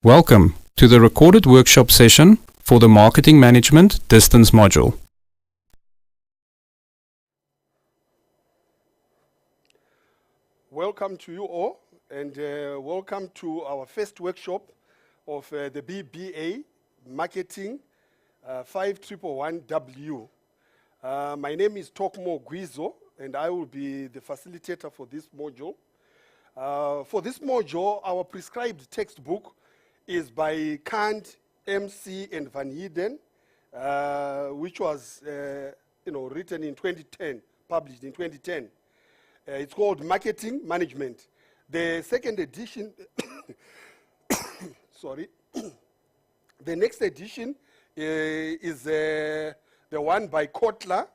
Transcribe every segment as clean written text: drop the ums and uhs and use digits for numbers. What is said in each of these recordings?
Welcome to the recorded workshop session for the Marketing Management Distance module. Welcome to you all, and welcome to our first workshop of the BBA Marketing 5111W. My name is Tokmo Gwizo, and I will be the facilitator for this module. For this module, our prescribed textbook is by Kant, MC, and Van Heiden, which was written in 2010, published in 2010. It's called Marketing Management. The second edition, sorry, the next edition is the one by Kotler,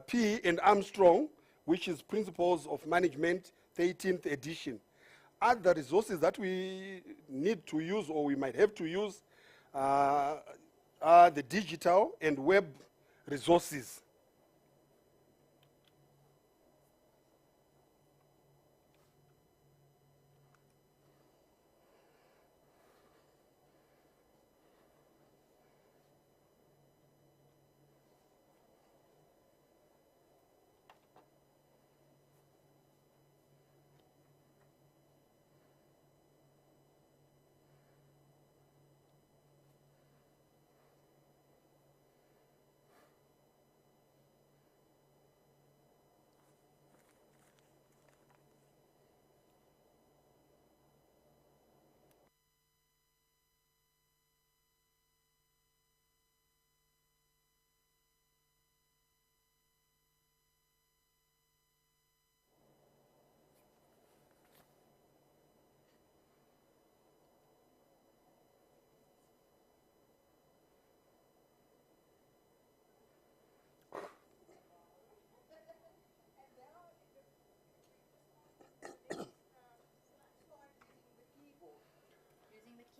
P. and Armstrong, which is Principles of Management, 13th edition. Other resources that we need to use or we might have to use are the digital and web resources.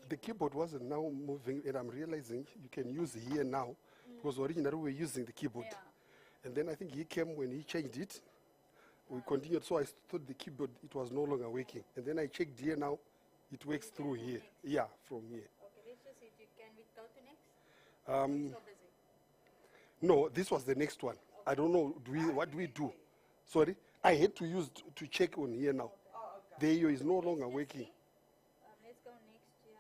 The keyboard wasn't now moving, and I'm realizing you can use here now, because originally we were using the keyboard. Yeah. And then I think he came when he changed it. We continued, so I thought the keyboard, it was no longer working. And then I checked here now, it works through here. Yeah, from here. Okay, let's just see. Can we go to next? So busy. No, this was the next one. I don't know, what do we do? Sorry, I had to use to check on here now. The AO is no longer working. Let's go next here,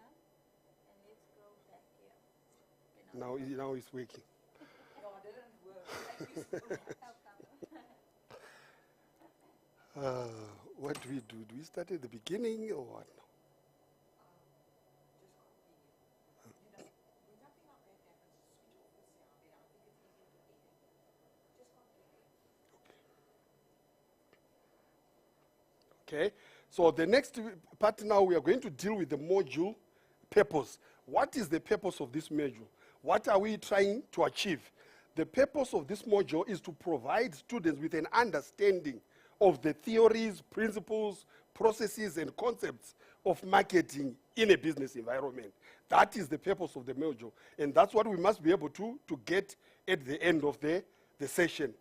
and let's go back here. Now it's working. No, it didn't work. What do we do? Do we start at the beginning or what? Okay, so the next part now we are going to deal with the module purpose. What is the purpose of this module? What are we trying to achieve? The purpose of this module is to provide students with an understanding of the theories, principles, processes, and concepts of marketing in a business environment. That is the purpose of the module, and that's what we must be able to get at the end of the session.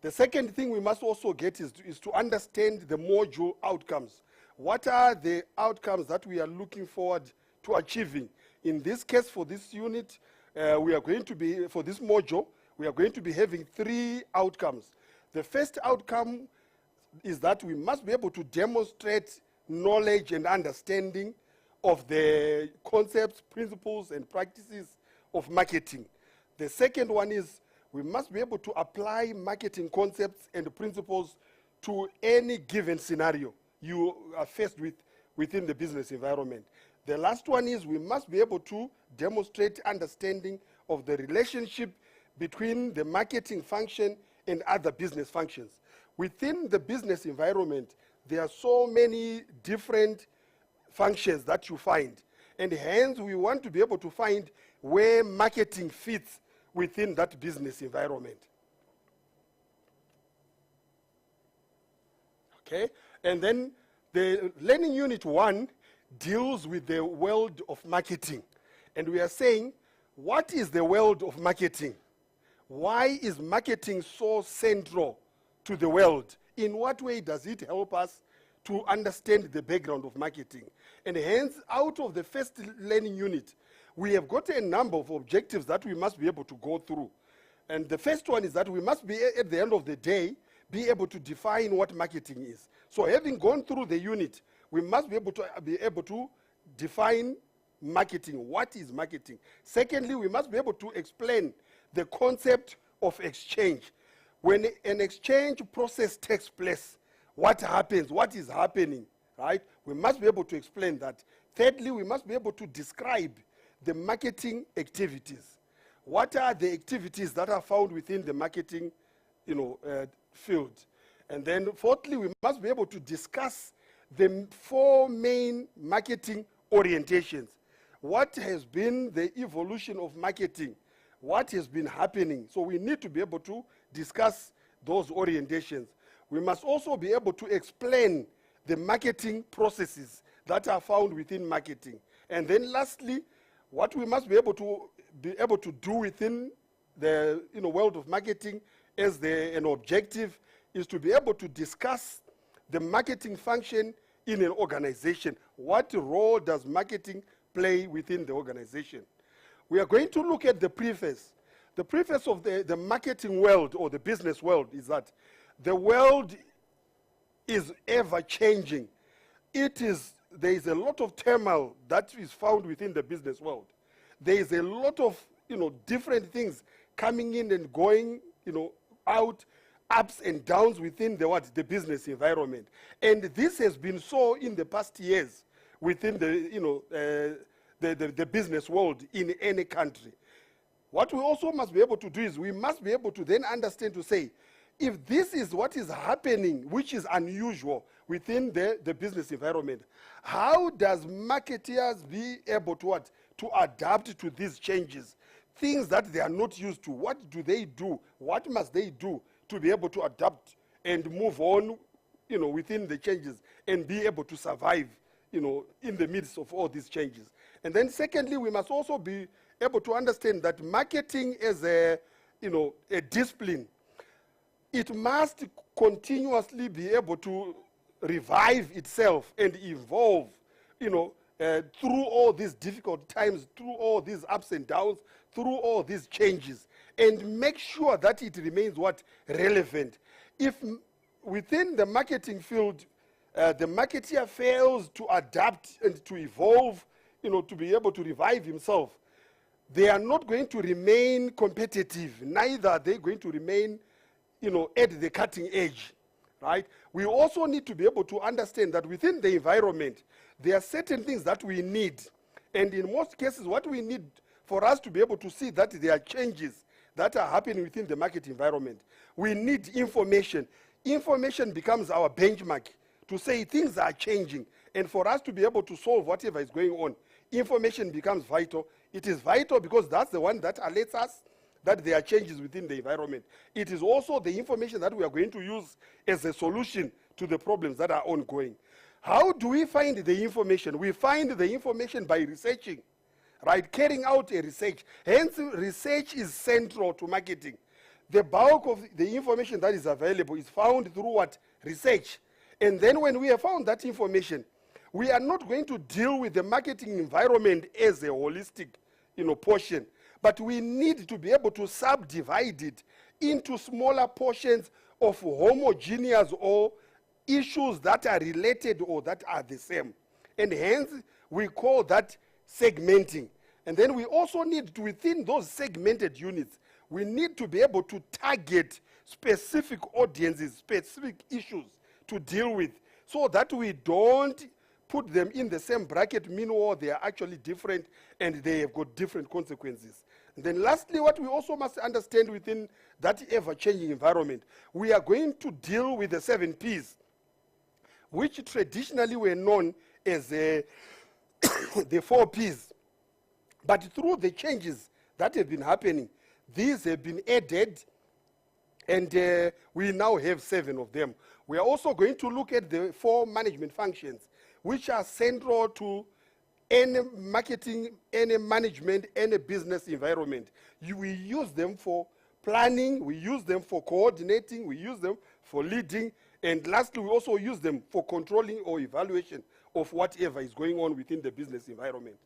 The second thing we must also get is to understand the module outcomes. What are the outcomes that we are looking forward to achieving? In this case, for this unit, we are going to be, for this module, we are going to be having 3 outcomes. The first outcome is that we must be able to demonstrate knowledge and understanding of the concepts, principles, and practices of marketing. The second one is we must be able to apply marketing concepts and principles to any given scenario you are faced with within the business environment. The last one is we must be able to demonstrate understanding of the relationship between the marketing function and other business functions. Within the business environment, there are so many different functions that you find, and hence we want to be able to find where marketing fits within that business environment. Okay, and then the learning unit 1 deals with the world of marketing. And we are saying, what is the world of marketing? Why is marketing so central to the world? In what way does it help us to understand the background of marketing. And hence, out of the first learning unit, we have got a number of objectives that we must be able to go through. And the first one is that we must be, at the end of the day, be able to define what marketing is. So having gone through the unit, we must be able to define marketing. What is marketing? Secondly, we must be able to explain the concept of exchange. When an exchange process takes place, what happens, what is happening, right? We must be able to explain that. Thirdly, we must be able to describe the marketing activities. What are the activities that are found within the marketing, field? And then fourthly, we must be able to discuss the four main marketing orientations. What has been the evolution of marketing? What has been happening? So we need to be able to discuss those orientations. We must also be able to explain the marketing processes that are found within marketing. And then lastly, what we must be able to do within the world of marketing as an objective is to be able to discuss the marketing function in an organization. What role does marketing play within the organization? We are going to look at the preface. The preface of the marketing world or the business world is that the world is ever changing. There is a lot of turmoil that is found within the business world. There is a lot of different things coming in and going out, ups and downs within the business environment. And this has been so in the past years within the business world in any country. What we also must be able to do is we must be able to then understand to say, if this is what is happening, which is unusual within the business environment, how does marketers be able to adapt to these changes? Things that they are not used to, what do they do? What must they do to be able to adapt and move on, within the changes and be able to survive, in the midst of all these changes? And then secondly, we must also be able to understand that marketing as a discipline, it must continuously be able to revive itself and evolve, through all these difficult times, through all these ups and downs, through all these changes, and make sure that it remains relevant. If within the marketing field, the marketer fails to adapt and to evolve, to be able to revive himself, they are not going to remain competitive. Neither are they going to remain at the cutting edge, right? We also need to be able to understand that within the environment, there are certain things that we need. And in most cases, what we need for us to be able to see that there are changes that are happening within the market environment, we need information. Information becomes our benchmark to say things are changing. And for us to be able to solve whatever is going on, information becomes vital. It is vital because that's the one that alerts us that there are changes within the environment. It is also the information that we are going to use as a solution to the problems that are ongoing. How do we find the information? We find the information by researching, right? Carrying out a research. Hence, research is central to marketing. The bulk of the information that is available is found through what? Research. And then when we have found that information, we are not going to deal with the marketing environment as a holistic, portion. But we need to be able to subdivide it into smaller portions of homogeneous or issues that are related or that are the same. And hence, we call that segmenting. And then we also need to, within those segmented units, we need to be able to target specific audiences, specific issues to deal with, so that we don't put them in the same bracket, meanwhile they are actually different and they have got different consequences. And then lastly, what we also must understand within that ever-changing environment, we are going to deal with the 7 Ps, which traditionally were known as the 4 Ps. But through the changes that have been happening, these have been added, and we now have 7 of them. We are also going to look at the 4 management functions, which are central to any marketing, any management, any business environment. We use them for planning, we use them for coordinating, we use them for leading, And lastly, we also use them for controlling or evaluation of whatever is going on within the business environment.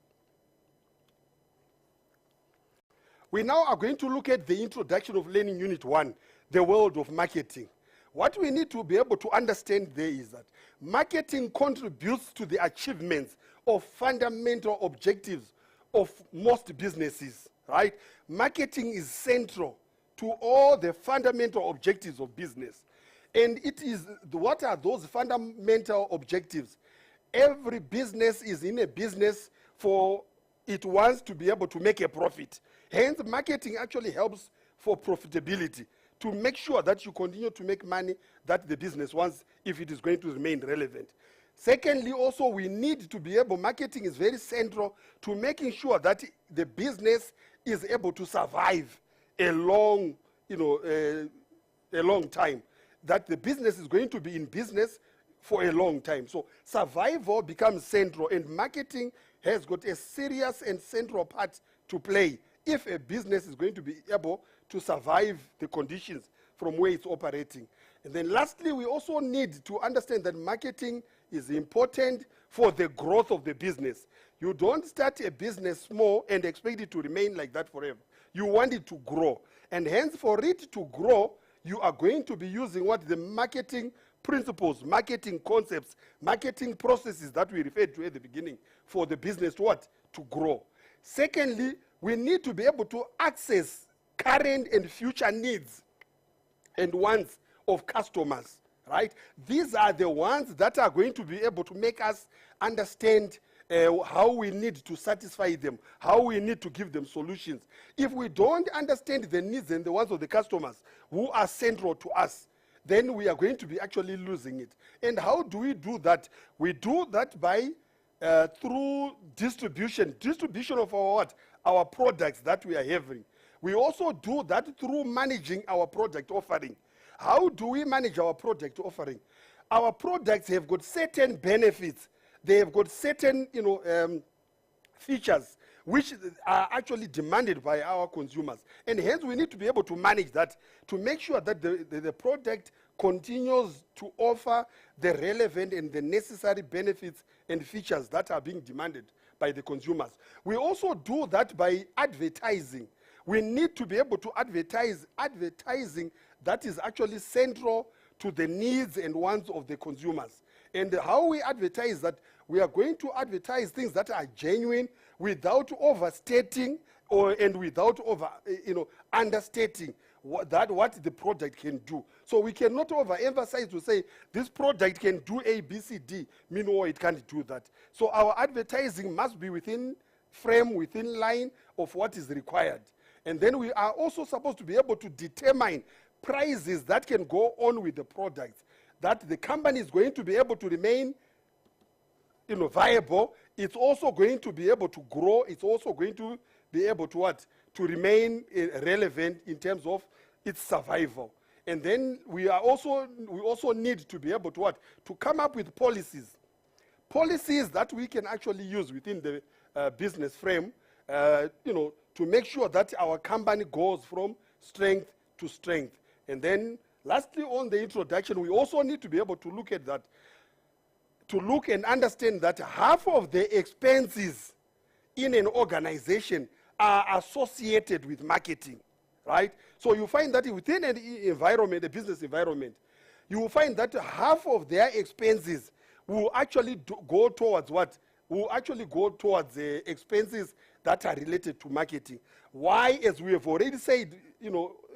We now are going to look at the introduction of Learning Unit 1, the world of marketing. What we need to be able to understand there is that marketing contributes to the achievements of fundamental objectives of most businesses, right? Marketing is central to all the fundamental objectives of business. And it is, what are those fundamental objectives? Every business is in a business for it wants to be able to make a profit. Hence, marketing actually helps for profitability, to make sure that you continue to make money that the business wants if it is going to remain relevant. Secondly, also, we need to be able, marketing is very central to making sure that the business is able to survive a long, a long time, that the business is going to be in business for a long time. So survival becomes central, and marketing has got a serious and central part to play if a business is going to be able to survive the conditions from where it's operating. And then lastly, we also need to understand that marketing is important for the growth of the business. You don't start a business small and expect it to remain like that forever. You want it to grow. And hence, for it to grow, you are going to be using what the marketing principles, marketing concepts, marketing processes that we referred to at the beginning for the business to what? To grow. Secondly, we need to be able to access current and future needs and wants of customers, right? These are the ones that are going to be able to make us understand how we need to satisfy them, how we need to give them solutions. If we don't understand the needs and the wants of the customers who are central to us, then we are going to be actually losing it. And how do we do that? We do that by through distribution of our what? Our products that we are having. We also do that through managing our product offering. How do we manage our product offering? Our products have got certain benefits. They have got certain, features which are actually demanded by our consumers. And hence, we need to be able to manage that to make sure that the product continues to offer the relevant and the necessary benefits and features that are being demanded by the consumers. We also do that by advertising. We need to be able to advertise advertising that is actually central to the needs and wants of the consumers. And how we advertise that, we are going to advertise things that are genuine without overstating and without understating what the product can do. So we cannot overemphasize to say this product can do A, B, C, D, meanwhile it can't do that. So our advertising must be within frame, within line of what is required. And then we are also supposed to be able to determine prices that can go on with the product, that the company is going to be able to remain viable. It's also going to be able to grow. It's also going to be able to what? To remain relevant in terms of its survival. And then we also need to be able to what? To come up with policies. Policies that we can actually use within the business frame, to make sure that our company goes from strength to strength. And then lastly, on the introduction, we also need to be able to look at that, to look and understand that half of the expenses in an organization are associated with marketing, right? So you find that within an environment, a business environment, you will find that half of their expenses will actually go towards what? Will actually go towards the expenses that are related to marketing. Why? As we have already said, in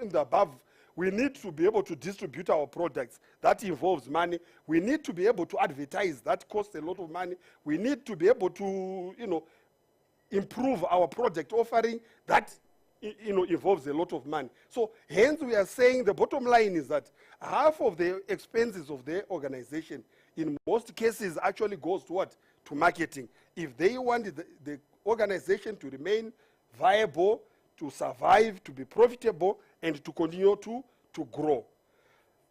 the above, we need to be able to distribute our products. That involves money. We need to be able to advertise. That costs a lot of money. We need to be able to, improve our product offering. That, involves a lot of money. So hence we are saying the bottom line is that half of the expenses of the organization in most cases actually goes to what? To marketing. If they want the organization to remain viable, to survive, to be profitable, and to continue to grow.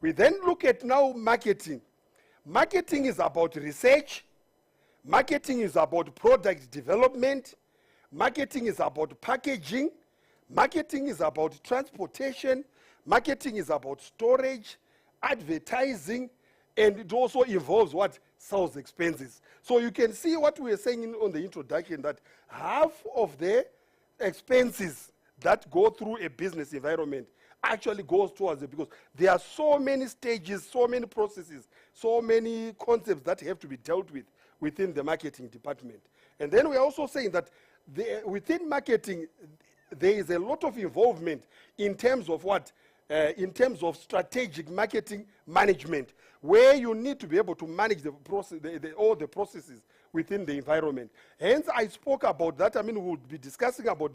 We then look at now marketing. Marketing is about research. Marketing is about product development. Marketing is about packaging. Marketing is about transportation. Marketing is about storage, advertising, And it also involves what? Sales expenses. So you can see what we were saying on the introduction, that half of the expenses that go through a business environment actually goes towards it, because there are so many stages, so many processes, so many concepts that have to be dealt with within the marketing department. And then we're also saying that within marketing, there is a lot of involvement in terms of what? In terms of strategic marketing management, where you need to be able to manage the process, all the processes within the environment. Hence, I spoke about that. I mean, we'll be discussing about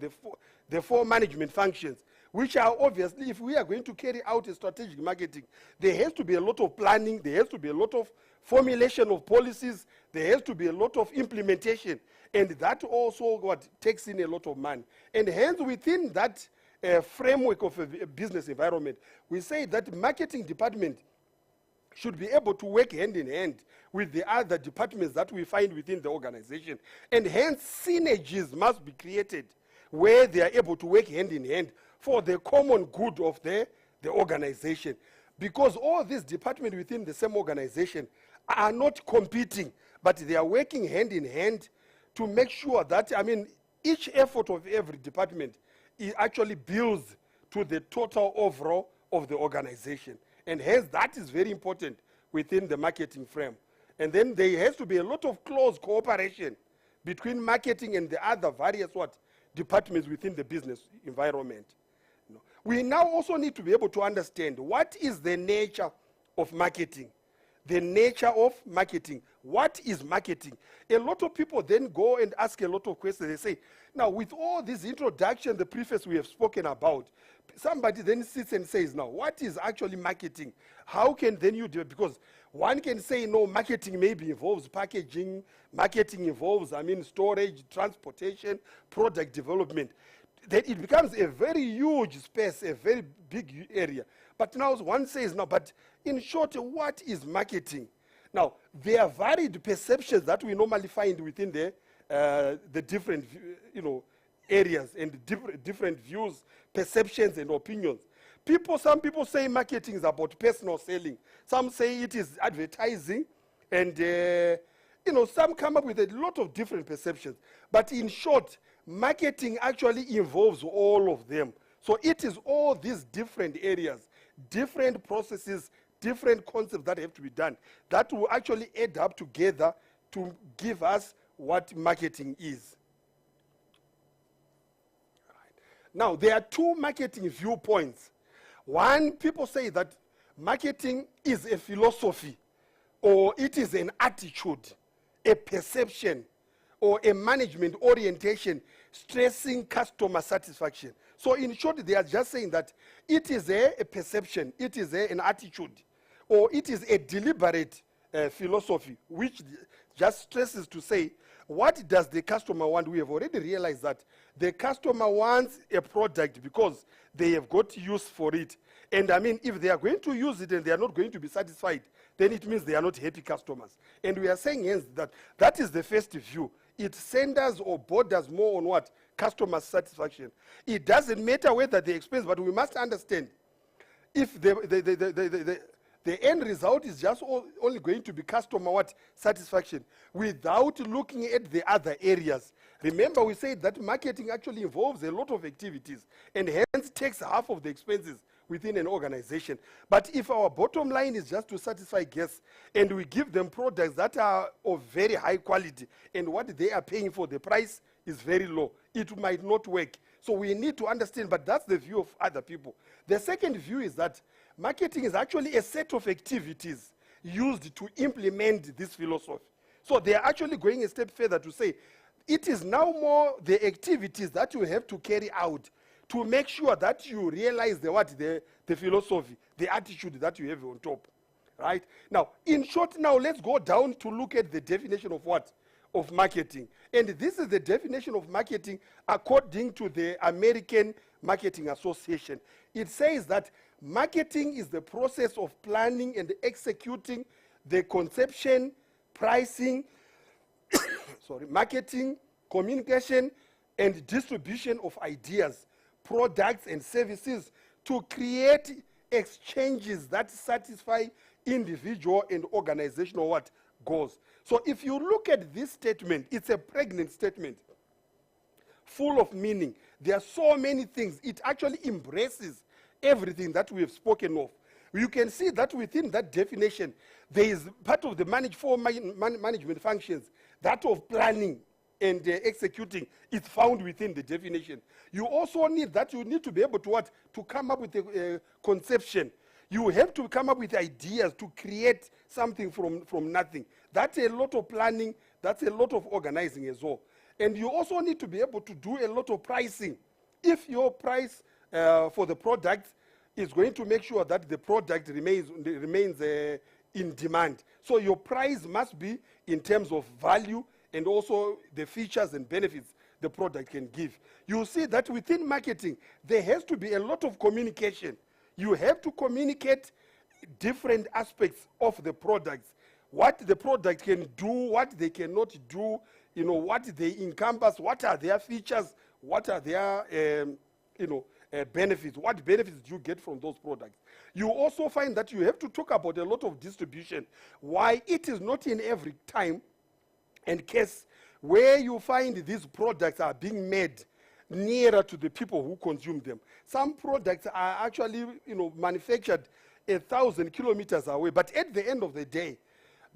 the four management functions, which are obviously, if we are going to carry out a strategic marketing, there has to be a lot of planning, there has to be a lot of formulation of policies, there has to be a lot of implementation, and that also what takes in a lot of money. And hence, within that framework of a business environment, we say that marketing department should be able to work hand in hand with the other departments that we find within the organization. And hence, synergies must be created where they are able to work hand in hand for the common good of the organization. Because all these departments within the same organization are not competing, but they are working hand in hand to make sure that, I mean, each effort of every department, it actually builds to the total overall of the organization. And hence, that is very important within the marketing frame. And then there has to be a lot of close cooperation between marketing and the other various departments within the business environment. We now also need to be able to understand what is the nature of marketing. The nature of marketing. What is marketing? A lot of people then go and ask a lot of questions. They say, now with all this introduction, the preface we have spoken about, somebody then sits and says, now what is actually marketing? How can then you do it? Because one can say, no, marketing maybe involves packaging, marketing involves, I mean, storage, transportation, product development. Then it becomes a very huge space, a very big area. But now one says, no, but in short, what is marketing? Now, there are varied perceptions that we normally find within the different, areas and different views, perceptions, and opinions. Some people say marketing is about personal selling. Some say it is advertising, and some come up with a lot of different perceptions. But in short, marketing actually involves all of them. So it is all these different areas, different processes, different concepts that have to be done that will actually add up together to give us what marketing is. Right. Now, there are two marketing viewpoints. One, people say that marketing is a philosophy, or it is an attitude, a perception, or a management orientation stressing customer satisfaction. So in short, they are just saying that it is a perception, it is an attitude, or it is a deliberate philosophy, which just stresses to say, what does the customer want? We have already realized that the customer wants a product because they have got use for it. And I mean, if they are going to use it and they are not going to be satisfied, then it means they are not happy customers. And we are saying hence that is the first view. It centers or borders more on what? Customer satisfaction. It doesn't matter whether they expense, but we must understand if the end result is just only going to be customer satisfaction without looking at the other areas. Remember, we said that marketing actually involves a lot of activities and hence takes half of the expenses within an organization. But if our bottom line is just to satisfy guests and we give them products that are of very high quality and what they are paying for, the price is very low, it might not work. So we need to understand, but that's the view of other people. The second view is that marketing is actually a set of activities used to implement this philosophy. So they are actually going a step further to say, it is now more the activities that you have to carry out to make sure that you realize the philosophy, the attitude that you have on top, right? Now, in short, now let's go down to look at the definition of what? Of marketing. And this is the definition of marketing according to the American Marketing Association. It says that marketing is the process of planning and executing the conception, pricing, marketing, communication, and distribution of ideas, products, and services to create exchanges that satisfy individual and organizational what goals. So if you look at this statement, it's a pregnant statement, full of meaning. There are so many things. It actually embraces everything that we have spoken of. You can see that within that definition, there is part of the management functions, that of planning and executing is found within the definition. You also need that, you need to be able to what? To come up with a conception. You have to come up with ideas to create something from nothing. That's a lot of planning, that's a lot of organizing as well. And you also need to be able to do a lot of pricing. If your price for the product is going to make sure that the product remains in demand. So your price must be in terms of value and also the features and benefits the product can give. You see that within marketing, there has to be a lot of communication. You have to communicate different aspects of the products, what the product can do, what they cannot do, you know, what they encompass, what are their features, what are their, benefits, what benefits do you get from those products. You also find that you have to talk about a lot of distribution, why it is not in every time and case where you find these products are being made nearer to the people who consume them. Some products are actually, manufactured 1,000 kilometers away, but at the end of the day,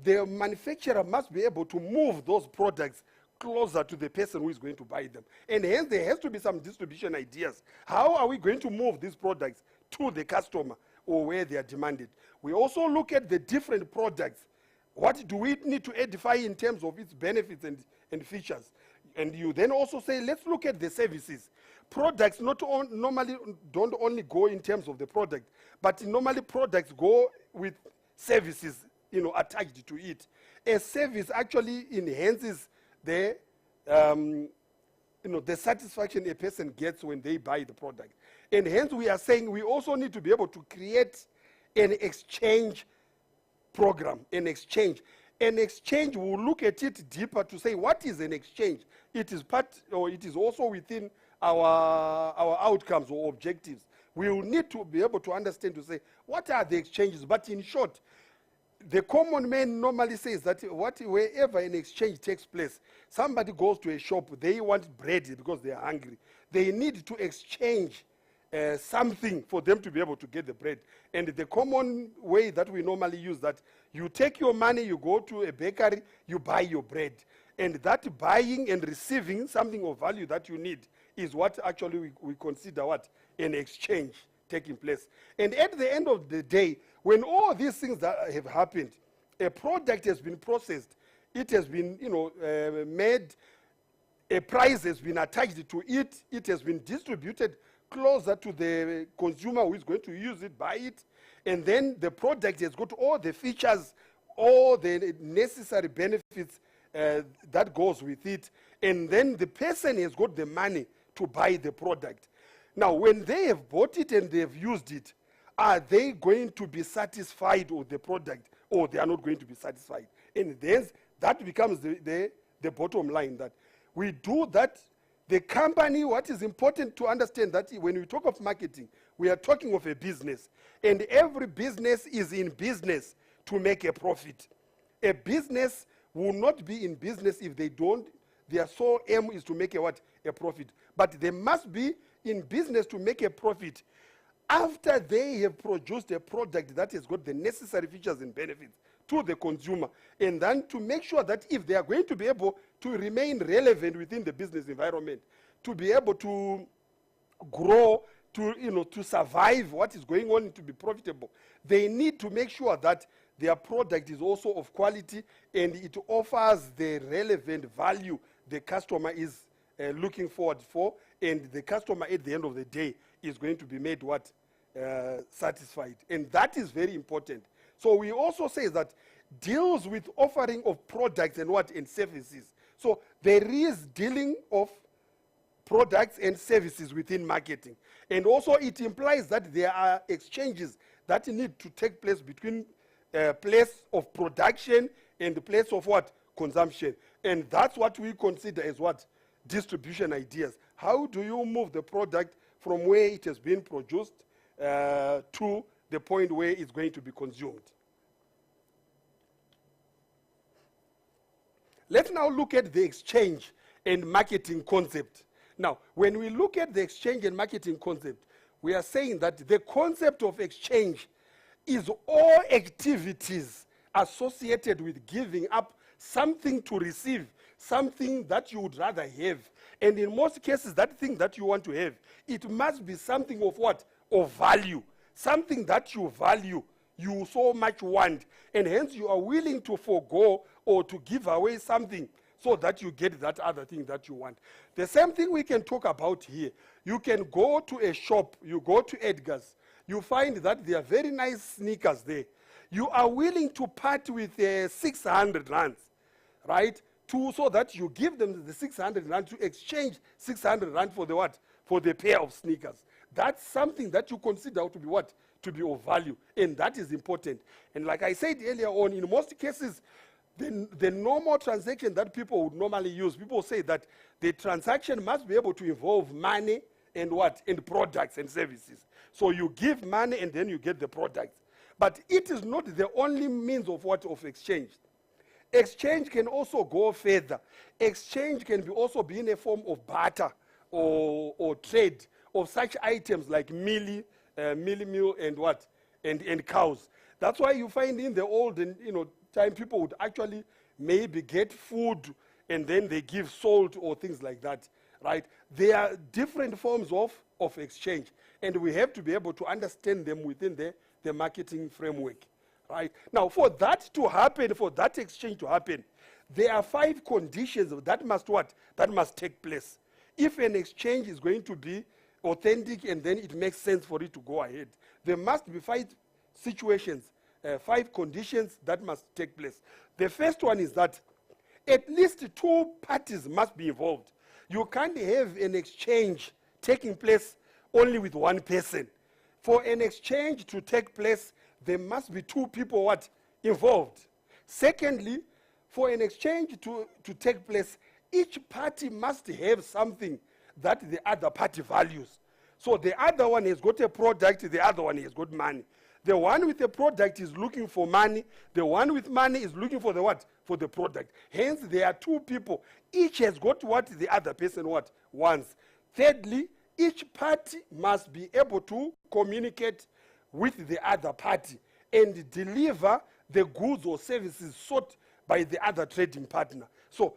the manufacturer must be able to move those products closer to the person who is going to buy them. And hence, there has to be some distribution ideas. How are we going to move these products to the customer or where they are demanded? We also look at the different products. What do we need to edify in terms of its benefits and features? And you then also say, let's look at the services. Products normally don't only go in terms of the product, but normally products go with services, attached to it. A service actually enhances the satisfaction a person gets when they buy the product. And hence we are saying we also need to be able to create an exchange program, an exchange. An exchange, we'll look at it deeper to say what is an exchange. It is part, or it is also within our outcomes or objectives. We will need to be able to understand to say what are the exchanges. But in short, the common man normally says that wherever an exchange takes place, somebody goes to a shop, they want bread because they are hungry. They need to exchange something for them to be able to get the bread. And the common way that we normally use that, you take your money, you go to a bakery, you buy your bread. And that buying and receiving something of value that you need is what actually we consider what? An exchange taking place. And at the end of the day, when all these things that have happened, a product has been processed, it has been, made, a price has been attached to it, it has been distributed closer to the consumer who is going to use it, buy it, and then the product has got all the features, all the necessary benefits that goes with it, and then the person has got the money to buy the product. Now, when they have bought it and they have used it, are they going to be satisfied with the product, or they are not going to be satisfied? And then that becomes the bottom line, that we do that. The company, what is important to understand that when we talk of marketing, we are talking of a business. And every business is in business to make a profit. A business will not be in business if their sole aim is to make a profit. But they must be in business to make a profit after they have produced a product that has got the necessary features and benefits to the consumer, and then to make sure that if they are going to be able to remain relevant within the business environment, to be able to grow, to survive what is going on, to be profitable, they need to make sure that their product is also of quality and it offers the relevant value the customer is looking forward for, and the customer at the end of the day is going to be made satisfied. And that is very important. So we also say that deals with offering of products and services. So there is dealing of products and services within marketing. And also it implies that there are exchanges that need to take place between place of production and the place of consumption. And that's what we consider as distribution ideas. How do you move the product from where it has been produced to the point where it's going to be consumed? Let's now look at the exchange and marketing concept. Now, when we look at the exchange and marketing concept, we are saying that the concept of exchange is all activities associated with giving up something to receive, something that you would rather have. And in most cases, that thing that you want to have, it must be something of what? Of value. Something that you value, you so much want, and hence you are willing to forego or to give away something so that you get that other thing that you want. The same thing we can talk about here. You can go to a shop, you go to Edgar's, you find that there are very nice sneakers there. You are willing to part with 600 rands, right? So that you give them the 600 rand to exchange 600 rand for the what? For the pair of sneakers. That's something that you consider to be what? To be of value. And that is important. And like I said earlier on, in most cases, the normal transaction that people would normally use, people say that the transaction must be able to involve money and what? And products and services. So you give money and then you get the products. But it is not the only means of what? Of exchange. Exchange can also go further. Exchange can be also be in a form of barter or trade of such items like meal and what? And cows. That's why you find in the olden time people would actually maybe get food and then they give salt or things like that, right? There are different forms of exchange, and we have to be able to understand them within the marketing framework. Right? Now, for that to happen, for that exchange to happen, there are 5 conditions that must what? That must take place. If an exchange is going to be authentic and then it makes sense for it to go ahead, there must be 5 situations, 5 conditions that must take place. The first one is that at least 2 parties must be involved. You can't have an exchange taking place only with one person. For an exchange to take place, there must be 2 people what? Involved. Secondly, for an exchange to take place, each party must have something that the other party values. So the other one has got a product, the other one has got money. The one with the product is looking for money. The one with money is looking for the what? For the product. Hence, there are 2 people. Each has got what the other person what? Wants. Thirdly, each party must be able to communicate with the other party and deliver the goods or services sought by the other trading partner. So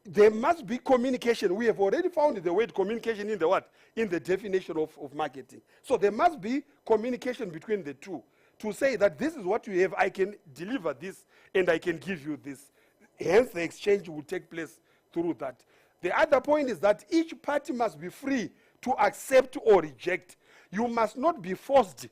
there must be communication. We have already found the word communication in the what? In the definition of marketing. So there must be communication between the 2 to say that this is what you have, I can deliver this and I can give you this. Hence the exchange will take place through that. The other point is that each party must be free to accept or reject. You must not be forced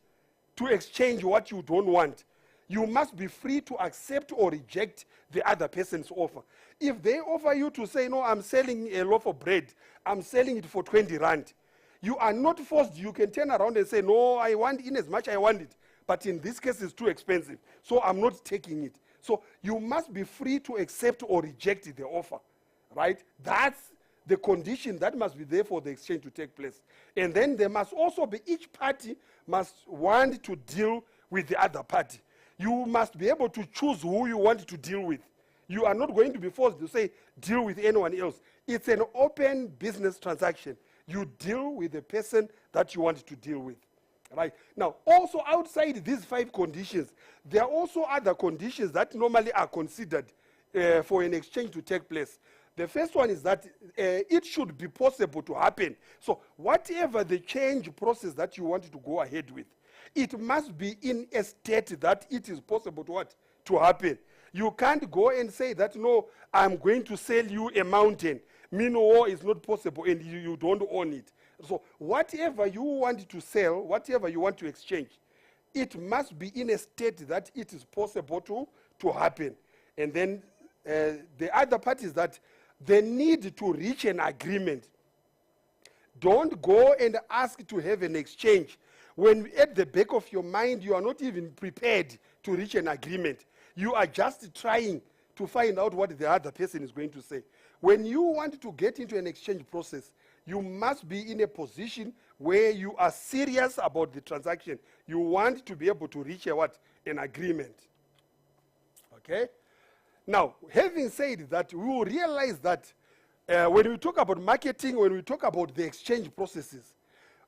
to exchange what you don't want. You must be free to accept or reject the other person's offer. If they offer you to say, no, I'm selling a loaf of bread, I'm selling it for 20 rand, you are not forced. You can turn around and say, no, I want in as much I want it, but in this case it's too expensive, so I'm not taking it. So you must be free to accept or reject the offer, right? That's the condition that must be there for the exchange to take place. And then there must also be, each party must want to deal with the other party. You must be able to choose who you want to deal with. You are not going to be forced to say, deal with anyone else. It's an open business transaction. You deal with the person that you want to deal with. Right? Now, also outside these 5 conditions, there are also other conditions that normally are considered for an exchange to take place. The first one is that it should be possible to happen. So whatever the change process that you want to go ahead with, it must be in a state that it is possible to what? To happen. You can't go and say that, no, I'm going to sell you a mountain. Meanwhile, it's not possible and you don't own it. So whatever you want to sell, whatever you want to exchange, it must be in a state that it is possible to happen. And then the other part is that the need to reach an agreement. Don't go and ask to have an exchange when at the back of your mind you are not even prepared to reach an agreement. You are just trying to find out what the other person is going to say. When you want to get into an exchange process, you must be in a position where you are serious about the transaction. You want to be able to reach an agreement. Okay? Now, having said that, we will realize that when we talk about marketing, when we talk about the exchange processes,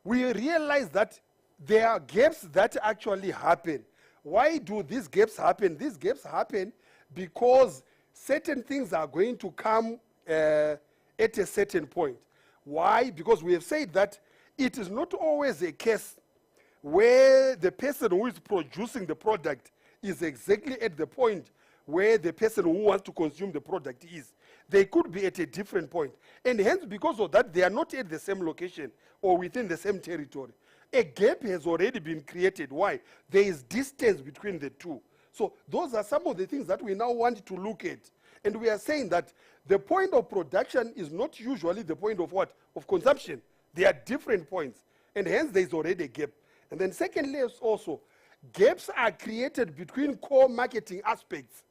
we realize that there are gaps that actually happen. Why do these gaps happen? These gaps happen because certain things are going to come at a certain point. Why? Because we have said that it is not always a case where the person who is producing the product is exactly at the point where the person who wants to consume the product is. They could be at a different point. And hence, because of that, they are not at the same location or within the same territory. A gap has already been created. Why? There is distance between the two. So those are some of the things that we now want to look at. And we are saying that the point of production is not usually the point of what? Of consumption. There are different points. And hence, there is already a gap. And then secondly, also, gaps are created between core marketing aspects,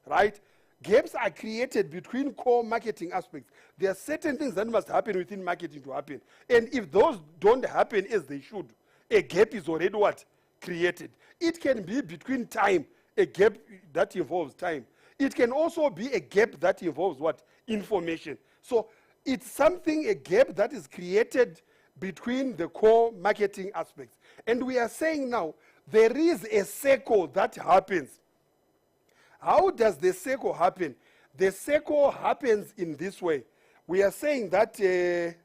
right? Gaps are created between core marketing aspects. There are certain things that must happen within marketing to happen. And if those don't happen as they should, a gap is already what? Created. It can be between time, a gap that involves time. It can also be a gap that involves what? Information. So it's something, a gap that is created between the core marketing aspects. And we are saying now, there is a circle that happens. How does the circle happen? The circle happens in this way. We are saying that at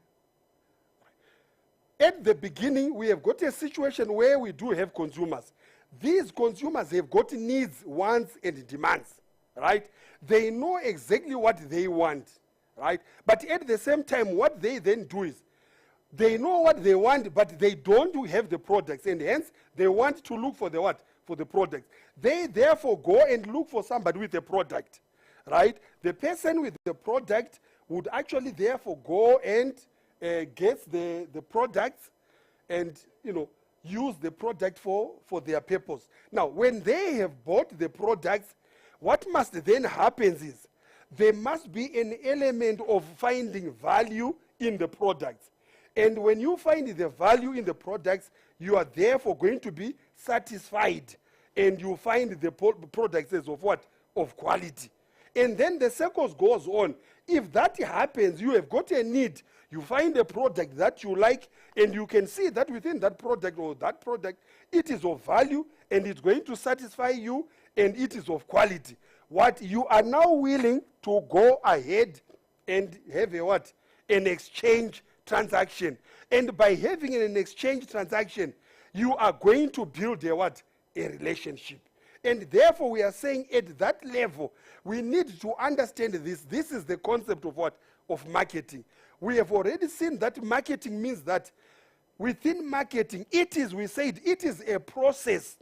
the beginning, we have got a situation where we do have consumers. These consumers have got needs, wants, and demands, right? They know exactly what they want, right? But at the same time, what they then do is, they know what they want, but they don't have the products, and hence they want to look for the what? For the product. They therefore go and look for somebody with a product, right? The person with the product would actually therefore go and get the products and, you know, use the product for their purpose. Now, when they have bought the products, what must then happen is there must be an element of finding value in the products. And when you find the value in the products, you are therefore going to be satisfied. And you find the products as of what? Of quality. And then the circle goes on. If that happens, you have got a need. You find a product that you like, and you can see that within that product or that product, it is of value, and it's going to satisfy you, and it is of quality. What you are now willing to go ahead and have a what? An exchange transaction. And by having an exchange transaction, you are going to build a what? A relationship. And therefore, we are saying at that level, we need to understand this. This is the concept of what? Of marketing. We have already seen that marketing means that within marketing, we said, it is a process,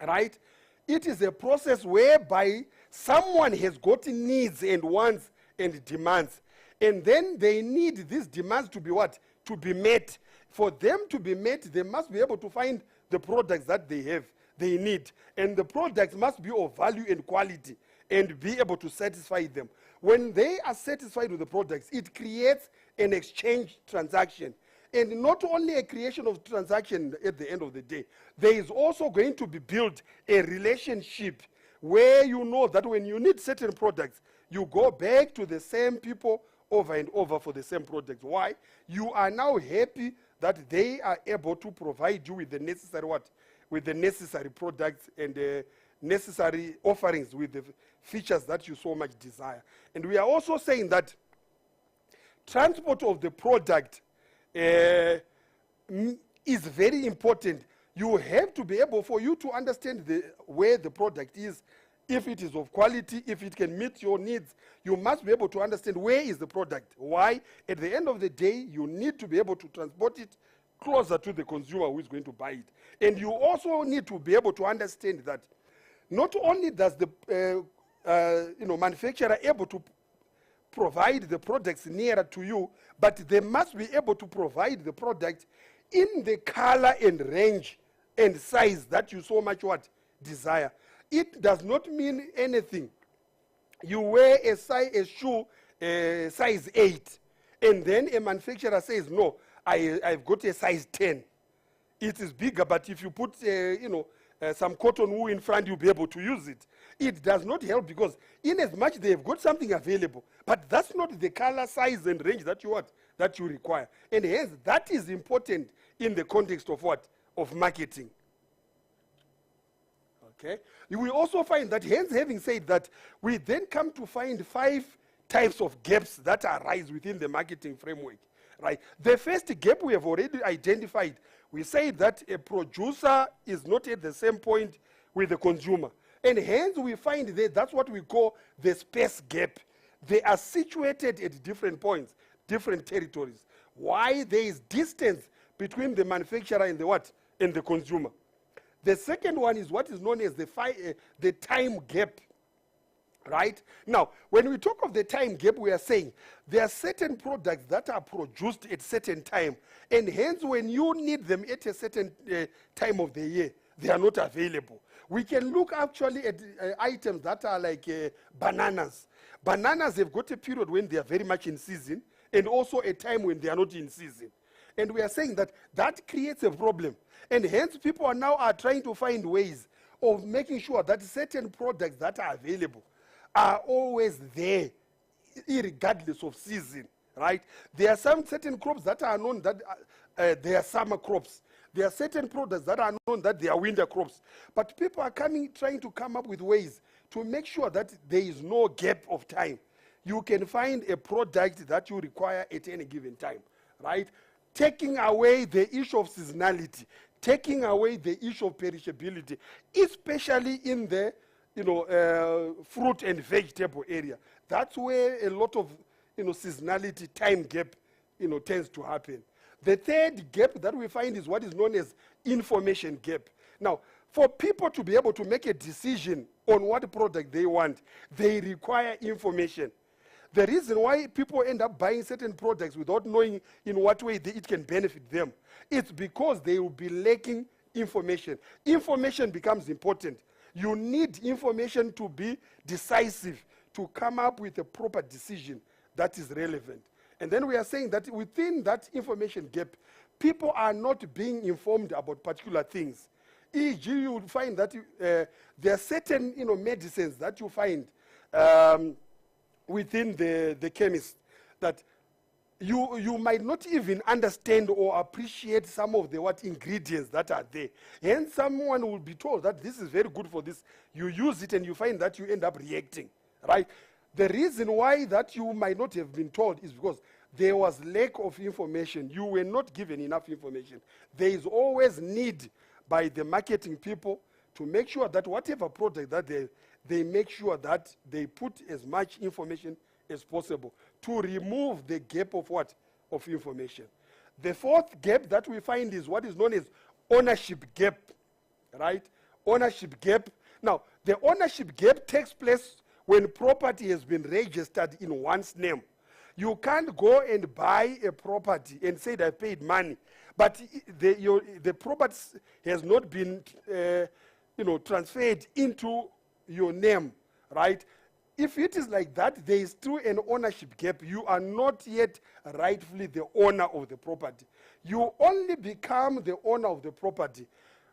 right? It is a process whereby someone has got needs and wants and demands. And then they need these demands to be what? To be met. For them to be met, they must be able to find the products that they need. And the products must be of value and quality and be able to satisfy them. When they are satisfied with the products, it creates an exchange transaction. And not only a creation of transaction at the end of the day, there is also going to be built a relationship where you know that when you need certain products, you go back to the same people over and over for the same products. Why? You are now happy that they are able to provide you with the necessary what? With the necessary products and the necessary offerings with the features that you so much desire. And we are also saying that transport of the product is very important. You have to be able, for you to understand where the product is, if it is of quality, if it can meet your needs, you must be able to understand where is the product. Why? At the end of the day, you need to be able to transport it closer to the consumer who is going to buy it. And you also need to be able to understand that not only does the manufacturer able to provide the products nearer to you, but they must be able to provide the product in the color and range and size that you so much what? Desire. It does not mean anything. You wear a shoe size 8, and then a manufacturer says, no, I've got a size 10. It is bigger, but if you put, some cotton wool in front, you'll be able to use it. It does not help because in as much they've got something available, but that's not the color, size, and range that you want, that you require. And hence, that is important in the context of what? Of marketing. Okay? You will also find that, hence having said that, we then come to find 5 types of gaps that arise within the marketing framework. Right? The first gap we have already identified. We say that a producer is not at the same point with the consumer. And hence we find that that's what we call the space gap. They are situated at different points, different territories. Why? There is distance between the manufacturer and the what? And the consumer. The second one is what is known as the time gap. Right? Now, when we talk of the time gap, we are saying there are certain products that are produced at certain time, and hence when you need them at a certain time of the year, they are not available. We can look actually at items that are like bananas. Bananas have got a period when they are very much in season, and also a time when they are not in season. And we are saying that that creates a problem. And hence people are now trying to find ways of making sure that certain products that are available are always there, regardless of season, right? There are some certain crops that are known that they are summer crops. There are certain products that are known that they are winter crops. But people are trying to come up with ways to make sure that there is no gap of time. You can find a product that you require at any given time, right? Taking away the issue of seasonality, taking away the issue of perishability, especially in the fruit and vegetable area. That's where a lot of, seasonality time gap, tends to happen. The third gap that we find is what is known as information gap. Now, for people to be able to make a decision on what product they want, they require information. The reason why people end up buying certain products without knowing in what way it can benefit them, it's because they will be lacking information. Information becomes important. You need information to be decisive, to come up with a proper decision that is relevant. And then we are saying that within that information gap, people are not being informed about particular things. E.g., you will find that there are certain medicines that you find within the chemist that you might not even understand or appreciate some of the ingredients that are there. Hence, someone will be told that this is very good for this. You use it and you find that you end up reacting, right? The reason why that you might not have been told is because there was lack of information. You were not given enough information. There is always need by the marketing people to make sure that whatever product that they make sure that they put as much information as possible to remove the gap of what? Of information. The fourth gap that we find is what is known as ownership gap, right? Ownership gap. Now, the ownership gap takes place when property has been registered in one's name. You can't go and buy a property and say that I paid money, but the property has not been transferred into your name, right? If it is like that, there is still an ownership gap. You are not yet rightfully the owner of the property. You only become the owner of the property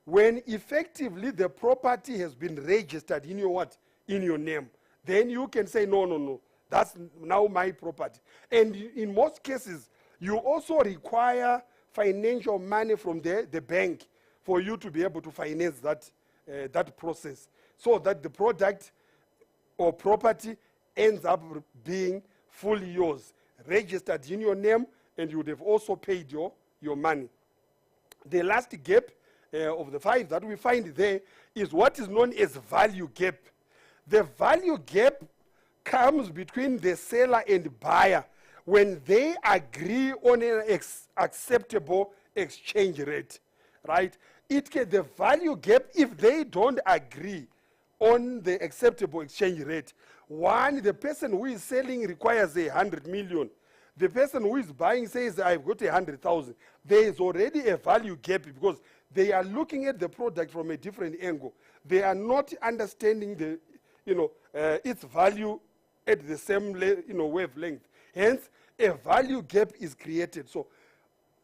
when effectively the property has been registered in your what? In your name. Then you can say, no, that's now my property. And in most cases, you also require financial money from the bank for you to be able to finance that process, so that the product or property ends up being fully yours, registered in your name, and you would have also paid your money. The last gap of the 5 that we find there is what is known as value gap. The value gap comes between the seller and buyer when they agree on an acceptable exchange rate, right? The value gap, if they don't agree on the acceptable exchange rate, one, the person who is selling requires 100 million. The person who is buying says, I've got 100,000. There is already a value gap because they are looking at the product from a different angle. They are not understanding its value at the same wavelength. Hence, a value gap is created. So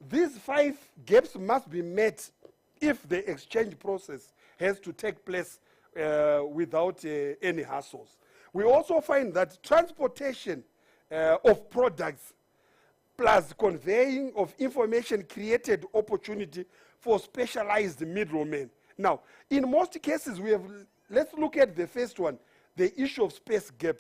These 5 gaps must be met if the exchange process has to take place without any hassles. We also find that transportation of products plus conveying of information created opportunity for specialized middlemen. Now, in most cases, let's look at the first one, the issue of space gap.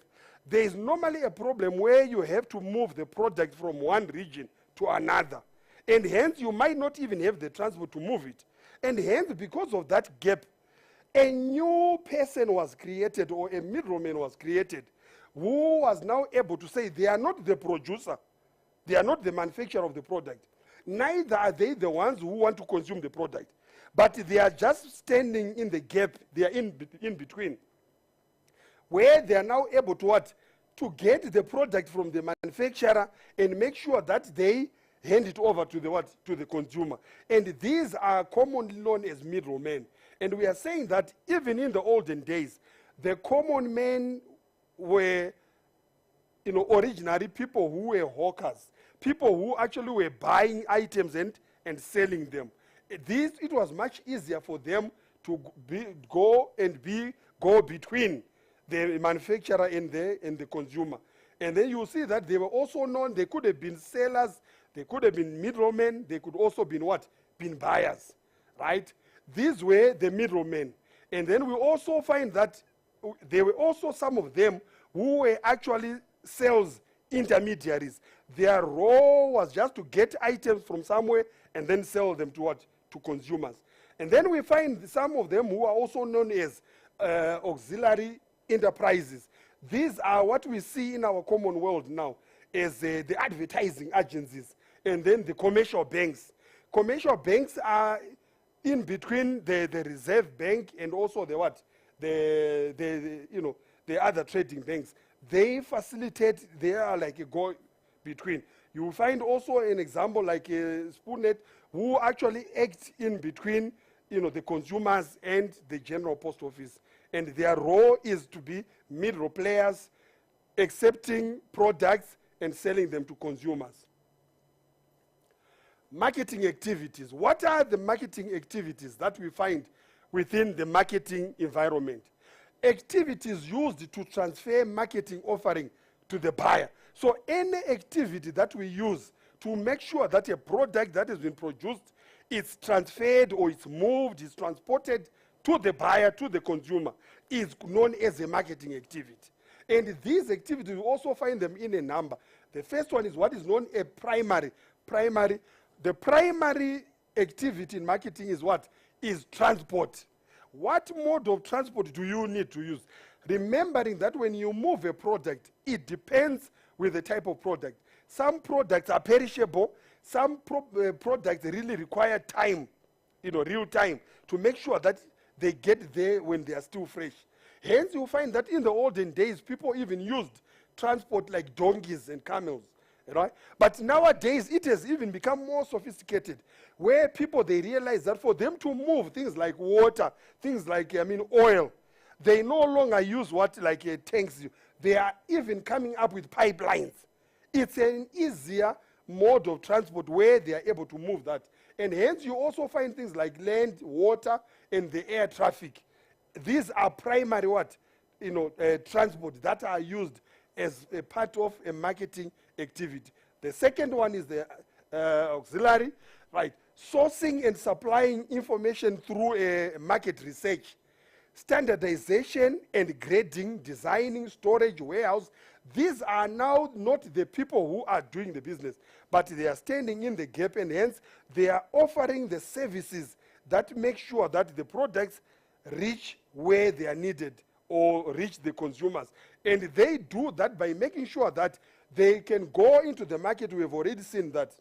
There is normally a problem where you have to move the product from one region to another. And hence, you might not even have the transport to move it. And hence, because of that gap, a new person was created, or a middleman was created, who was now able to say they are not the producer, they are not the manufacturer of the product, neither are they the ones who want to consume the product, but they are just standing in the gap, they are in between, where they are now able to what? To get the product from the manufacturer and make sure that they hand it over to the what? To the consumer. And these are commonly known as middlemen. And we are saying that even in the olden days, the common men were, originally people who were hawkers, people who actually were buying items and selling them. It was much easier for them to go between the manufacturer and the consumer. And then you see that they were also known, they could have been sellers, they could have been middlemen, they could also been what? Been buyers, right? These were the middlemen. And then we also find that there were also some of them who were actually sales intermediaries. Their role was just to get items from somewhere and then sell them to what? To consumers. And then we find some of them who are also known as auxiliary enterprises. These are what we see in our common world now as the advertising agencies and then the commercial banks. Commercial banks are in between the Reserve Bank and also the what? The other trading banks. They facilitate, they are like a go-between. You will find also an example like Spoonnet, who actually act in between, the consumers and the general post office. And their role is to be middle players, accepting products and selling them to consumers. Marketing activities. What are the marketing activities that we find within the marketing environment? Activities used to transfer marketing offering to the buyer. So any activity that we use to make sure that a product that has been produced is transferred or it's moved, is transported to the buyer, to the consumer, is known as a marketing activity. And these activities, we also find them in a number. The first one is what is known as primary. The primary activity in marketing is what? Is transport. What mode of transport do you need to use? Remembering that when you move a product, it depends with the type of product. Some products are perishable. Some products really require time, real time, to make sure that they get there when they are still fresh. Hence, you find that in the olden days, people even used transport like donkeys and camels, right? But nowadays, it has even become more sophisticated, where people, they realize that for them to move things like water, things like, oil, they no longer use tanks. They are even coming up with pipelines. It's an easier mode of transport where they are able to move that. And hence, you also find things like land, water, and the air traffic. These are primary transport that are used as a part of a marketing activity. The second one is the auxiliary, right? Sourcing and supplying information through a market research, standardization and grading, designing, storage, warehouse. These are now not the people who are doing the business, but they are standing in the gap, and hence they are offering the services that make sure that the products reach where they are needed or reach the consumers. And they do that by making sure that they can go into the market. We have already seen that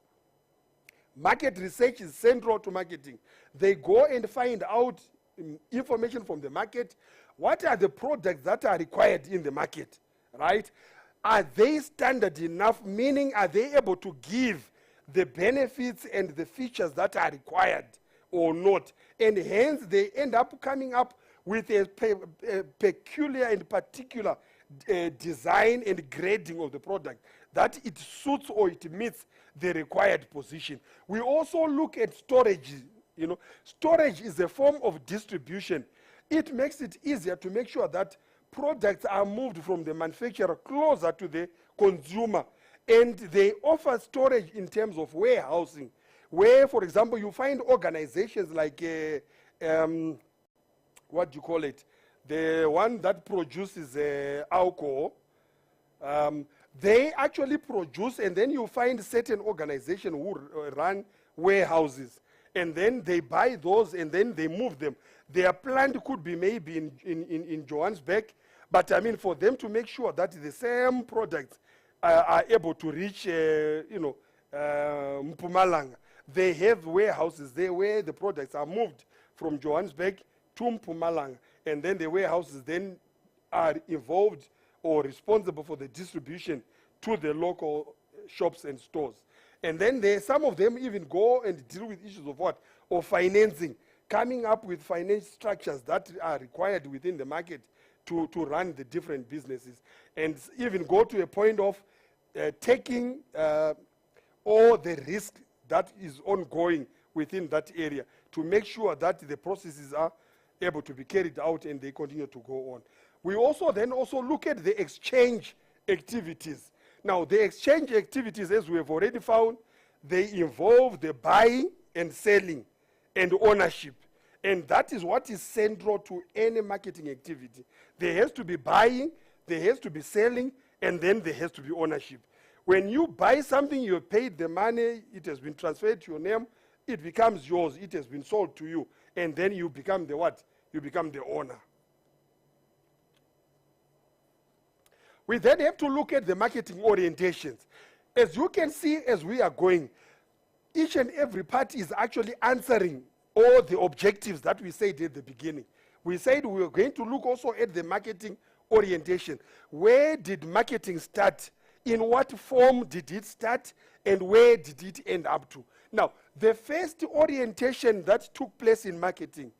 market research is central to marketing. They go and find out information from the market. What are the products that are required in the market, right? Are they standard enough, meaning are they able to give the benefits and the features that are required or not? And hence, they end up coming up with a peculiar and particular design and grading of the product that it suits or it meets the required position. We also look at storage. Storage is a form of distribution. It makes it easier to make sure that products are moved from the manufacturer closer to the consumer. And they offer storage in terms of warehousing, where, for example, you find organizations like, what do you call it? The one that produces alcohol. They actually produce, and then you find certain organizations who run warehouses. And then they buy those, and then they move them. Their plant could be maybe in Johannesburg, but I mean, for them to make sure that the same products are able to reach, Mpumalanga, they have warehouses there where the products are moved from Johannesburg to Mpumalanga, and then the warehouses then are involved or responsible for the distribution to the local shops and stores. And then some of them even go and deal with issues of what? Of financing, coming up with finance structures that are required within the market to run the different businesses, and even go to a point of taking all the risk that is ongoing within that area to make sure that the processes are able to be carried out and they continue to go on. We also look at the exchange activities. Now, the exchange activities, as we have already found, they involve the buying and selling and ownership. And that is what is central to any marketing activity. There has to be buying, there has to be selling, and then there has to be ownership. When you buy something, you have paid the money, it has been transferred to your name, it becomes yours, it has been sold to you, and then you become the what? You become the owner. We then have to look at the marketing orientations. As you can see, as we are going, each and every party is actually answering all the objectives that we said at the beginning. We said we were going to look also at the marketing orientation. Where did marketing start? In what form did it start? And where did it end up to? Now, the first orientation that took place in marketing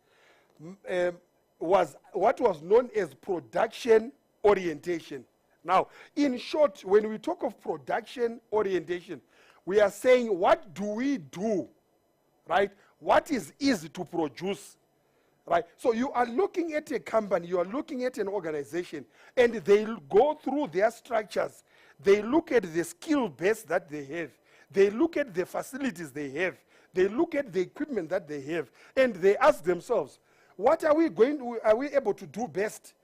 was what was known as production orientation. Now, in short, when we talk of production orientation, we are saying, what do we do, right? What is easy to produce, right? So you are looking at a company, you are looking at an organization, and they go through their structures. They look at the skill base that they have. They look at the facilities they have. They look at the equipment that they have, and they ask themselves, what are we able to do best?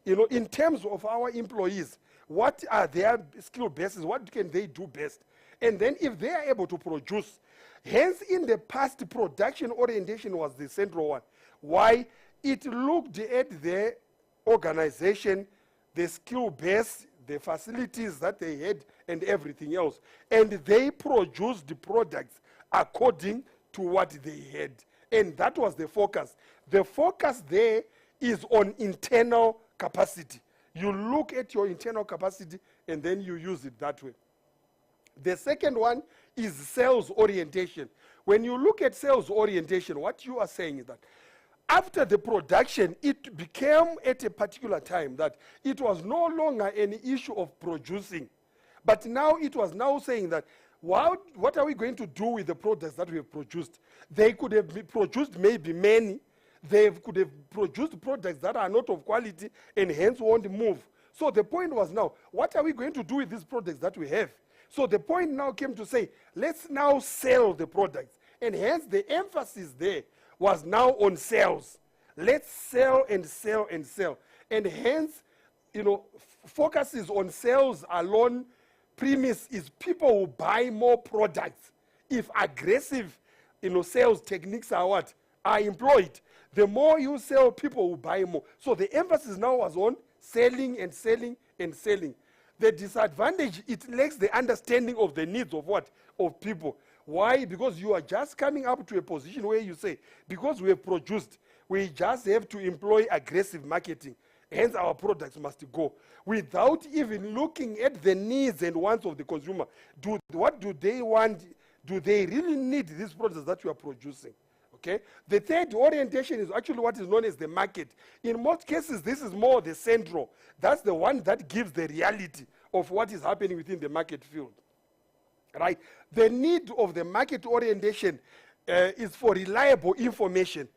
In terms of our employees, what are their skill bases? What can they do best? And then if they are able to produce, hence in the past, production orientation was the central one. Why? It looked at the organization, the skill base, the facilities that they had, and everything else. And they produced the products according to what they had. And that was the focus. The focus there is on internal capacity. You look at your internal capacity and then you use it that way. The second one is sales orientation. When you look at sales orientation, what you are saying is that after the production, it became at a particular time that it was no longer an issue of producing. But now it was now saying that, what are we going to do with the products that we have produced? They could have produced maybe many. They could have produced products that are not of quality and hence won't move. So the point was now, what are we going to do with these products that we have? So the point now came to say, let's now sell the products. And hence the emphasis there was now on sales. Let's sell and sell and sell. And hence, focuses on sales alone. Premise is people will buy more products. If aggressive, sales techniques are employed, the more you sell, people will buy more. So the emphasis now was on selling and selling and selling. The disadvantage, it lacks the understanding of the needs of what? Of people. Why? Because you are just coming up to a position where you say, because we have produced, we just have to employ aggressive marketing. Hence our products must go. Without even looking at the needs and wants of the consumer. What do they want? Do they really need these products that you are producing? Okay? The third orientation is actually what is known as the market. In most cases, this is more the central. That's the one that gives the reality of what is happening within the market field. Right? The need of the market orientation is for reliable information.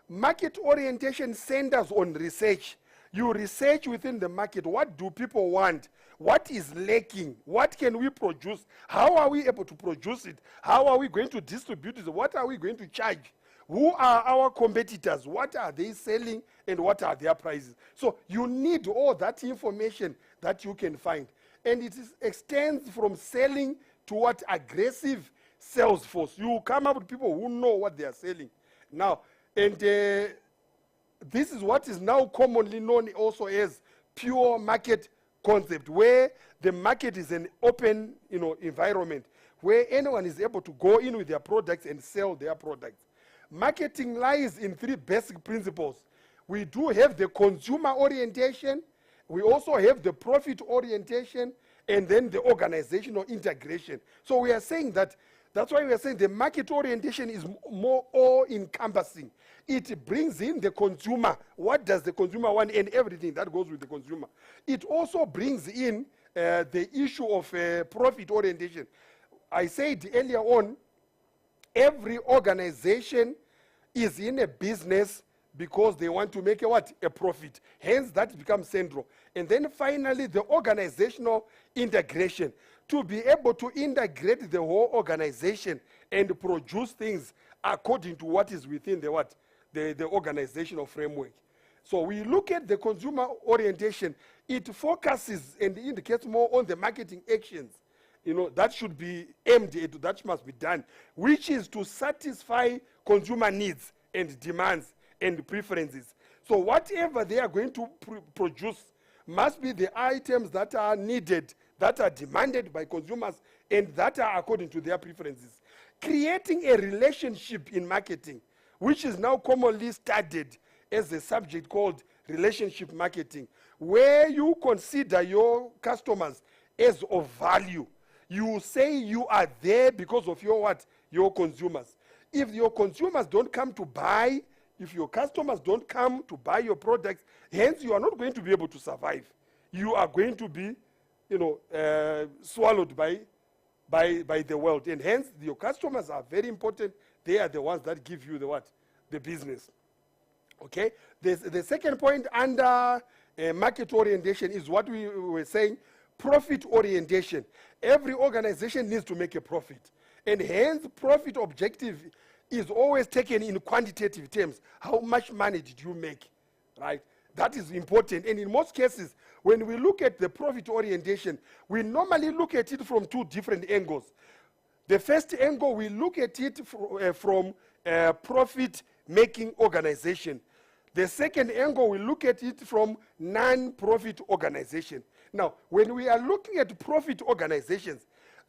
Market orientation centers on research. You research within the market. What do people want? What is lacking? What can we produce? How are we able to produce it? How are we going to distribute it? What are we going to charge? Who are our competitors? What are they selling and what are their prices? So you need all that information that you can find. And it extends from selling to what aggressive sales force. You come up with people who know what they are selling. Now, and this is what is now commonly known also as pure market concept, where the market is an open, environment where anyone is able to go in with their products and sell their products. Marketing lies in three basic principles. We do have the consumer orientation, we also have the profit orientation, and then the organizational integration. So we are saying that's why we are saying the market orientation is more all-encompassing. It brings in the consumer. What does the consumer want, and everything that goes with the consumer. It also brings in the issue of profit orientation. I said earlier on, every organization is in a business because they want to make a profit. Hence, that becomes central. And then finally, the organizational integration. To be able to integrate the whole organization and produce things according to what is within the organizational framework. So we look at the consumer orientation. It focuses and indicates more on the marketing actions. That should be aimed at, that must be done, which is to satisfy consumer needs and demands and preferences. So whatever they are going to produce must be the items that are needed, that are demanded by consumers, and that are according to their preferences. Creating a relationship in marketing, which is now commonly studied as a subject called relationship marketing, where you consider your customers as of value. You say you are there because of your consumers. If your consumers don't come to buy, if your customers don't come to buy your products, hence you are not going to be able to survive. You are going to be, swallowed by the world. And hence your customers are very important. They are the ones that give you the business. Okay? The second point under market orientation is what we were saying, profit orientation. Every organization needs to make a profit. And hence profit objective is always taken in quantitative terms. How much money did you make, right? That is important. And in most cases, when we look at the profit orientation, we normally look at it from two different angles. The first angle, we look at it from a profit-making organization. The second angle, we look at it from non-profit organization. Now, when we are looking at profit organizations,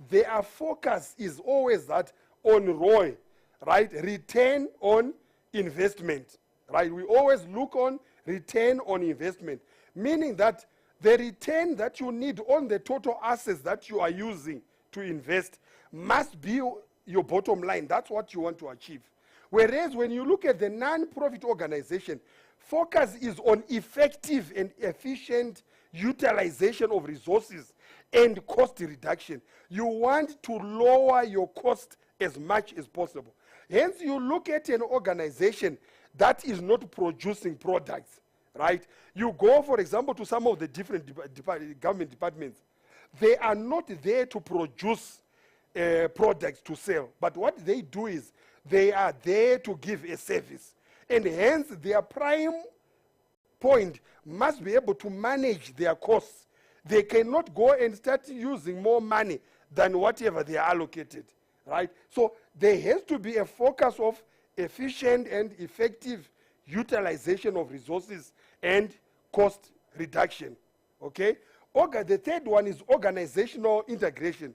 their focus is always that on ROI, right? Return on investment, right? We always look on return on investment, meaning that the return that you need on the total assets that you are using to invest must be your bottom line. That's what you want to achieve. Whereas when you look at the non-profit organization, focus is on effective and efficient utilization of resources and cost reduction. You want to lower your cost as much as possible. Hence, you look at an organization that is not producing products, right? You go, for example, to some of the different government departments. They are not there to produce products to sell, but what they do is they are there to give a service. And hence, their prime point must be able to manage their costs. They cannot go and start using more money than whatever they are allocated, right? So there has to be a focus of efficient and effective utilization of resources and cost reduction, okay? The third one is organizational integration.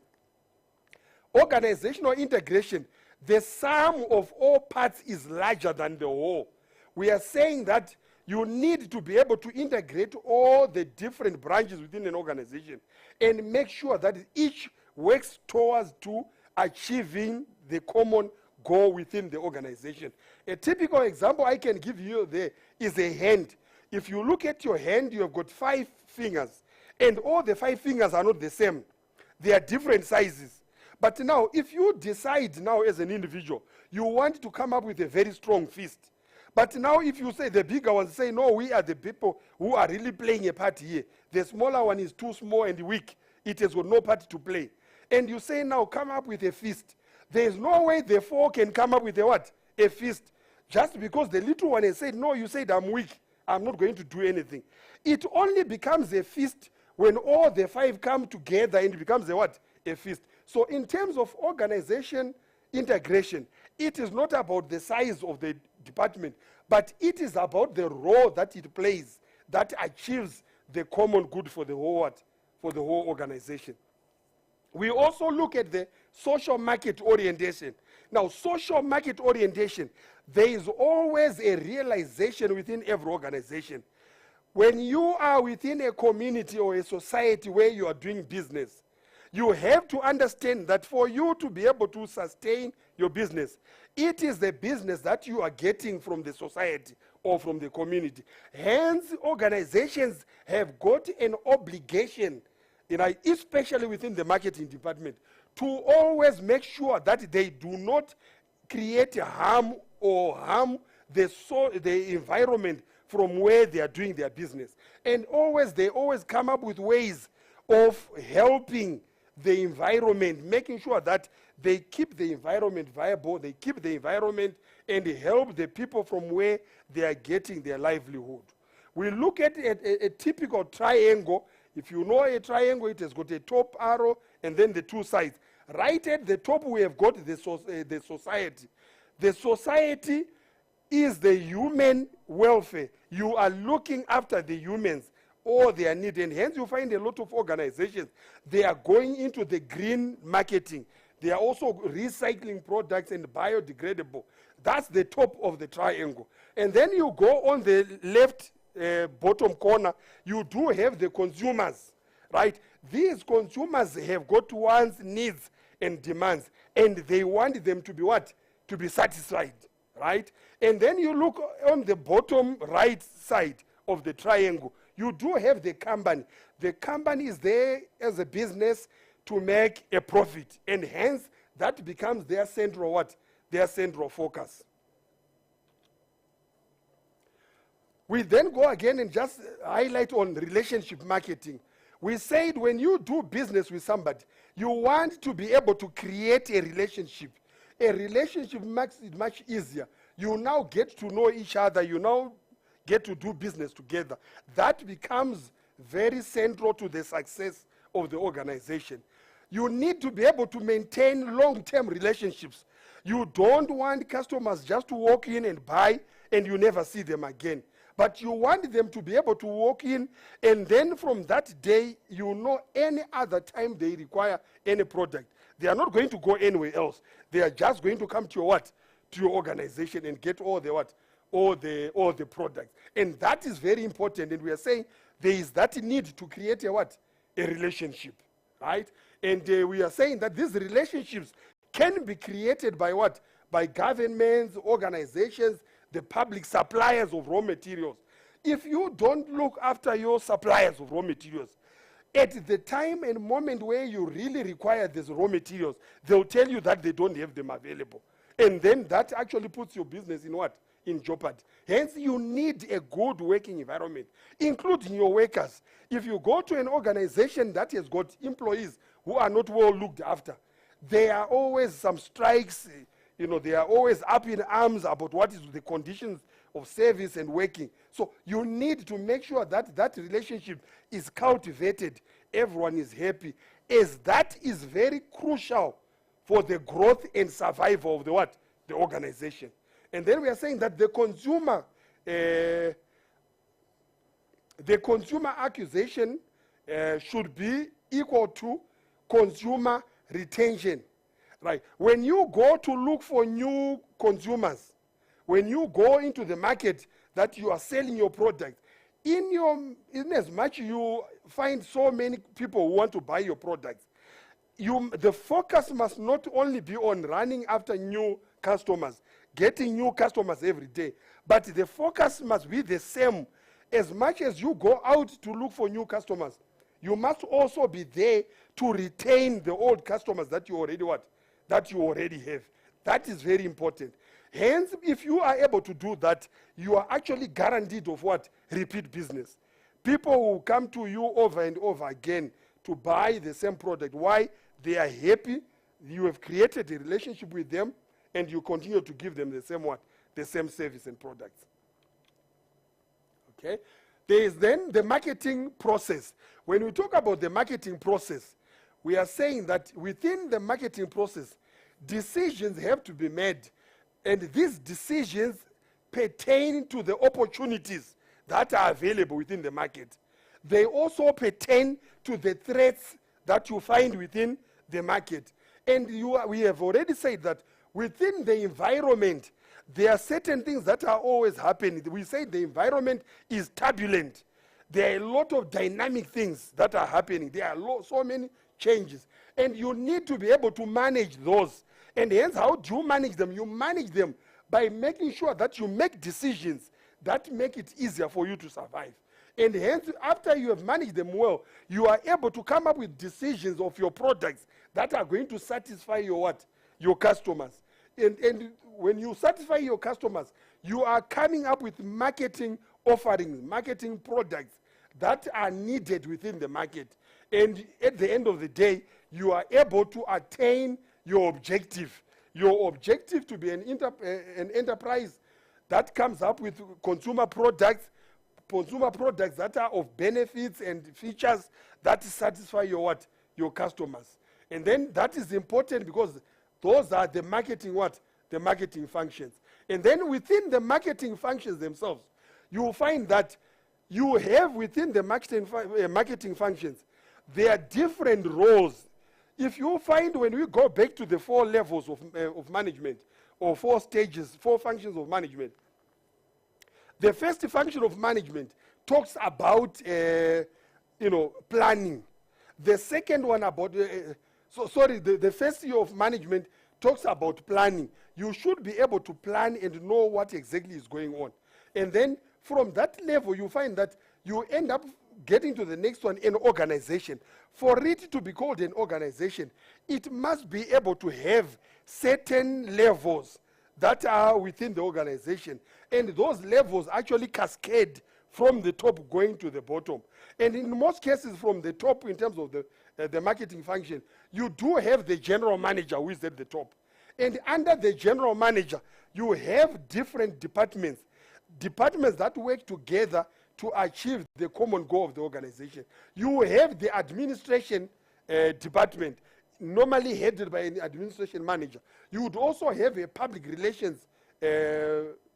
Organizational integration, the sum of all parts is larger than the whole. We are saying that you need to be able to integrate all the different branches within an organization and make sure that each works towards to achieving the common goal within the organization. A typical example I can give you there is a hand. If you look at your hand, you have got 5 fingers. And all the 5 fingers are not the same. They are different sizes. But now, if you decide now as an individual, you want to come up with a very strong fist. But now if you say, the bigger ones say, no, we are the people who are really playing a part here. The smaller one is too small and weak. It has got no part to play. And you say now, come up with a fist. There is no way the 4 can come up with a what? A fist. Just because the little one has said, no, you said I'm weak. I'm not going to do anything. It only becomes a fist when all the 5 come together and it becomes a what? A fist. So in terms of organization integration, it is not about the size of the department, but it is about the role that it plays that achieves the common good for the whole what? For the whole organization. We also look at the social market orientation. Now, social market orientation, there is always a realization within every organization. When you are within a community or a society where you are doing business, you have to understand that for you to be able to sustain your business, it is the business that you are getting from the society or from the community. Hence, organizations have got an obligation, especially within the marketing department, to always make sure that they do not create harm or harm the environment from where they are doing their business. And they always come up with ways of helping the environment, making sure that they keep the environment viable, they keep the environment and help the people from where they are getting their livelihood. We look at a typical triangle. If you know a triangle, it has got a top arrow and then the 2 sides. Right at the top, we have got the society. The society is the human welfare. You are looking after the humans, all their needs, and hence you find a lot of organizations, they are going into the green marketing. They are also recycling products and biodegradable. That's the top of the triangle. And then you go on the left bottom corner, you do have the consumers, right? These consumers have got one's needs and demands, and they want them to be what? To be satisfied, right? And then you look on the bottom right side of the triangle, you do have the company. The company is there as a business to make a profit, and hence that becomes their central what? Their central focus. We then go again and just highlight on relationship marketing. We said when you do business with somebody, you want to be able to create a relationship. A relationship makes it much easier. You now get to know each other. You now get to do business together. That becomes very central to the success of the organization. You need to be able to maintain long-term relationships. You don't want customers just to walk in and buy and you never see them again. But you want them to be able to walk in, and then from that day, you know any other time they require any product, they are not going to go anywhere else. They are just going to come to your what? To your organization and get all the what? All the products. And that is very important. And we are saying there is that need to create a what? A relationship, right? And we are saying that these relationships can be created by what? By governments, organizations, the public, suppliers of raw materials. If you don't look after your suppliers of raw materials, at the time and moment where you really require these raw materials, they'll tell you that they don't have them available. And then that actually puts your business in what? In jeopardy. Hence, you need a good working environment, including your workers. If you go to an organization that has got employees who are not well looked after, there are always some strikes. They are always up in arms about what is the conditions of service and working. So you need to make sure that that relationship is cultivated. Everyone is happy, as that is very crucial for the growth and survival of the what? The organization. And then we are saying that the consumer accusation should be equal to consumer retention. Right. When you go to look for new consumers, when you go into the market that you are selling your product, in as much you find so many people who want to buy your products, the focus must not only be on running after new customers, getting new customers every day, but the focus must be the same. As much as you go out to look for new customers, you must also be there to retain the old customers that you already what? That you already have. That is very important. Hence, if you are able to do that, you are actually guaranteed of what? Repeat business. People will come to you over and over again to buy the same product. Why? They are happy. You have created a relationship with them, and you continue to give them the same what? The same service and products. Okay? There is then the marketing process. When we talk about the marketing process, we are saying that within the marketing process, decisions have to be made, and these decisions pertain to the opportunities that are available within the market. They also pertain to the threats that you find within the market. And we have already said that within the environment, there are certain things that are always happening. We say the environment is turbulent. There are a lot of dynamic things that are happening. There are so many changes. And you need to be able to manage those. And hence, how do you manage them? You manage them by making sure that you make decisions that make it easier for you to survive. And hence, after you have managed them well, you are able to come up with decisions of your products that are going to satisfy your what? Your customers. And when you satisfy your customers, you are coming up with marketing offerings, marketing products that are needed within the market. And at the end of the day, you are able to attain your objective. Your objective to be an enterprise that comes up with consumer products that are of benefits and features that satisfy your what? Your customers. And then that is important because those are the marketing what? The marketing functions. And then within the marketing functions themselves, you will find that you have within the marketing functions, there are different roles. If you find when we go back to the 4 levels of management, or 4 stages, 4 functions of management, the first function of management talks about, planning. The second one about, the first year of management talks about planning. You should be able to plan and know what exactly is going on. And then from that level, you find that you end up getting to the next one, an organization. For it to be called an organization, it must be able to have certain levels that are within the organization. And those levels actually cascade from the top going to the bottom. And in most cases from the top in terms of the marketing function, you do have the general manager who is at the top. And under the general manager, you have different departments that work together to achieve the common goal of the organization. You have the administration department, normally headed by an administration manager. You would also have a public relations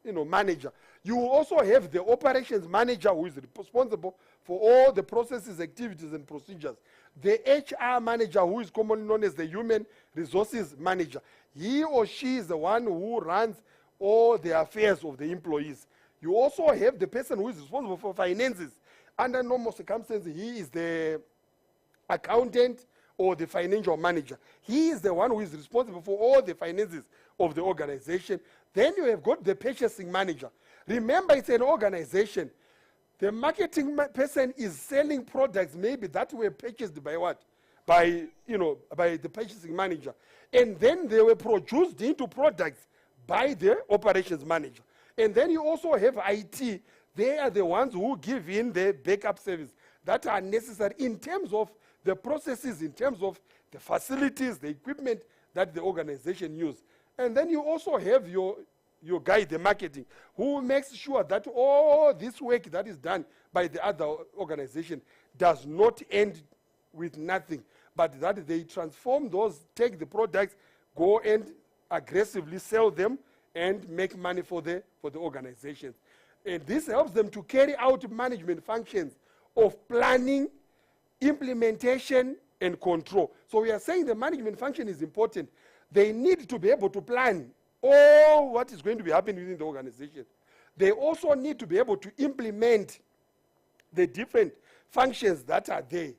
manager. You will also have the operations manager who is responsible for all the processes, activities, and procedures. The HR manager, who is commonly known as the human resources manager. He or she is the one who runs all the affairs of the employees. You also have the person who is responsible for finances. Under normal circumstances, he is the accountant or the financial manager. He is the one who is responsible for all the finances of the organization. Then you have got the purchasing manager. Remember, it's an organization. The marketing person is selling products maybe that were purchased by what? By the purchasing manager. And then they were produced into products by the operations manager. And then you also have IT. They are the ones who give in the backup service that are necessary in terms of the processes, in terms of the facilities, the equipment that the organization uses. And then you also have your guy, the marketing, who makes sure that all this work that is done by the other organization does not end with nothing, but that they transform those, take the products, go and aggressively sell them and make money for the organization. And this helps them to carry out management functions of planning, implementation, and control. So we are saying the management function is important. They need to be able to plan all what is going to be happening within the organization. They also need to be able to implement the different functions that are there,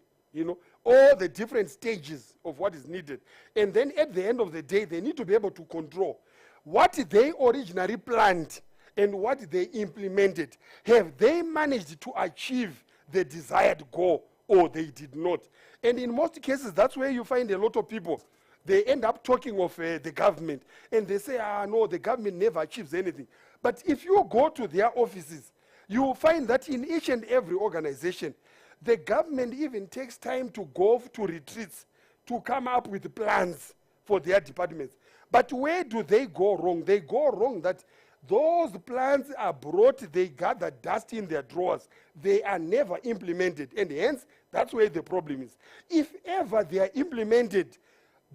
all the different stages of what is needed. And then at the end of the day, they need to be able to control what they originally planned and what they implemented. Have they managed to achieve the desired goal or they did not. And in most cases, that's where you find a lot of people. They end up talking of the government, and they say, no, the government never achieves anything. But if you go to their offices, you will find that in each and every organization, the government even takes time to go to retreats to come up with plans for their departments. But where do they go wrong? They go wrong that those plans are brought, they gather dust in their drawers. They are never implemented, and hence, that's where the problem is. If ever they are implemented,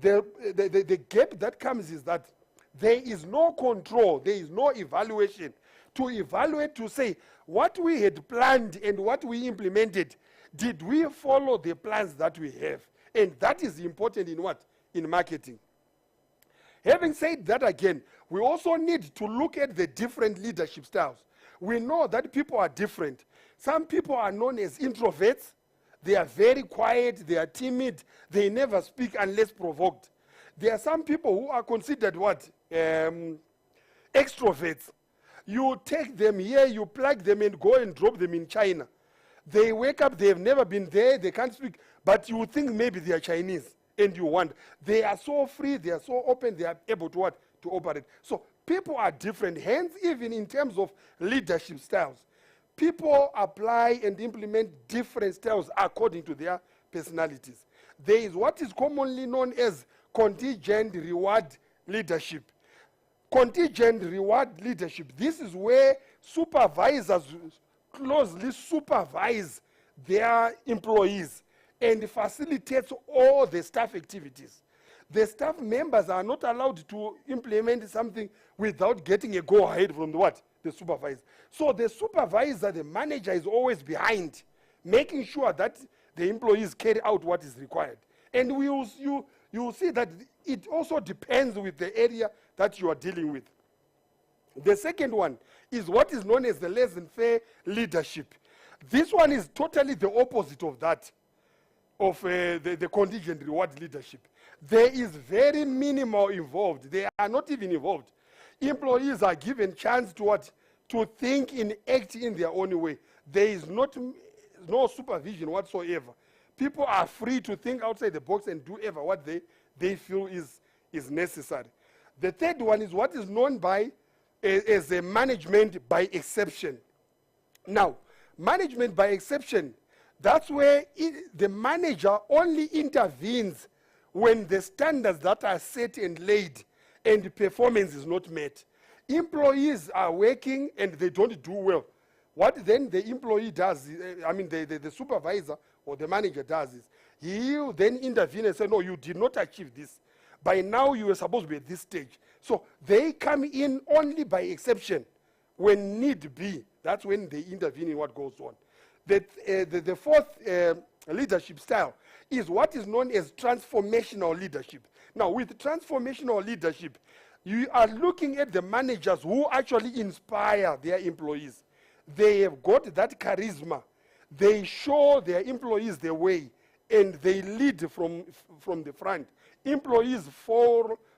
the gap that comes is that there is no control, there is no evaluation to evaluate, to say what we had planned and what we implemented, did we follow the plans that we have? And that is important in what? In marketing. Having said that again, we also need to look at the different leadership styles. We know that people are different. Some people are known as introverts. They are very quiet, they are timid, they never speak unless provoked. There are some people who are considered what? Extroverts. You take them here, you plug them and go and drop them in China. They wake up, they have never been there, they can't speak, but you think maybe they are Chinese, and you wonder. They are so free, they are so open, they are able to what? To operate. So people are different, hence even in terms of leadership styles. People apply and implement different styles according to their personalities. There is what is commonly known as contingent reward leadership. Contingent reward leadership. This is where supervisors closely supervise their employees and facilitates all the staff activities. The staff members are not allowed to implement something without getting a go-ahead from the what? The supervisor. So the supervisor, the manager, is always behind, making sure that the employees carry out what is required. And you will see that it also depends with the area that you are dealing with. The second one is what is known as the laissez-faire leadership. This one is totally the opposite of that, of the contingent reward leadership. There is very minimal involved. They are not even involved. Employees are given chance to what? To think and act in their own way. There is no supervision whatsoever. People are free to think outside the box and do ever what they feel is necessary. The third one is what is known by as a management by exception. Now, management by exception, that's where the manager only intervenes when the standards that are set and laid and performance is not met. Employees are working and they don't do well. What then the employee does, the supervisor or the manager does is, he will then intervene and say, no, you did not achieve this. By now you were supposed to be at this stage. So they come in only by exception when need be. That's when they intervene in what goes on. The fourth leadership style is what is known as transformational leadership. Now, with transformational leadership, you are looking at the managers who actually inspire their employees. They have got that charisma. They show their employees the way, and they lead from the front. Employees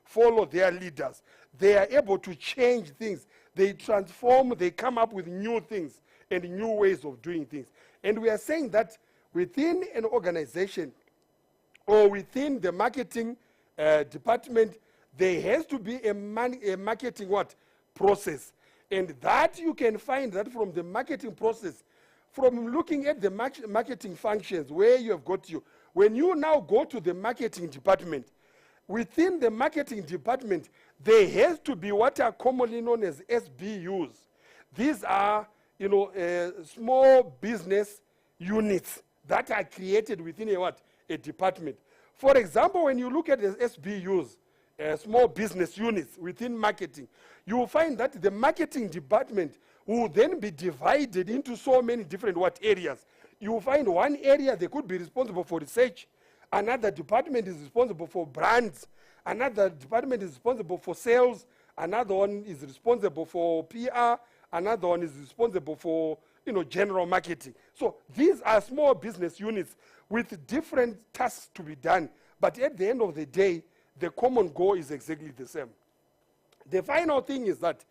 follow their leaders. They are able to change things. They transform, they come up with new things and new ways of doing things. And we are saying that within an organization or within the marketing department, there has to be a marketing what? Process. And that you can find that from the marketing process, from looking at the marketing functions where you have got you. When you now go to the marketing department, within the marketing department, there has to be what are commonly known as SBUs. These are, small business units that are created within a department. For example, when you look at the SBUs, small business units within marketing, you will find that the marketing department will then be divided into so many different areas. You will find one area they could be responsible for research, another department is responsible for brands, another department is responsible for sales, another one is responsible for PR, another one is responsible for general marketing. So these are small business units with different tasks to be done, but at the end of the day, the common goal is exactly the same. The final thing is that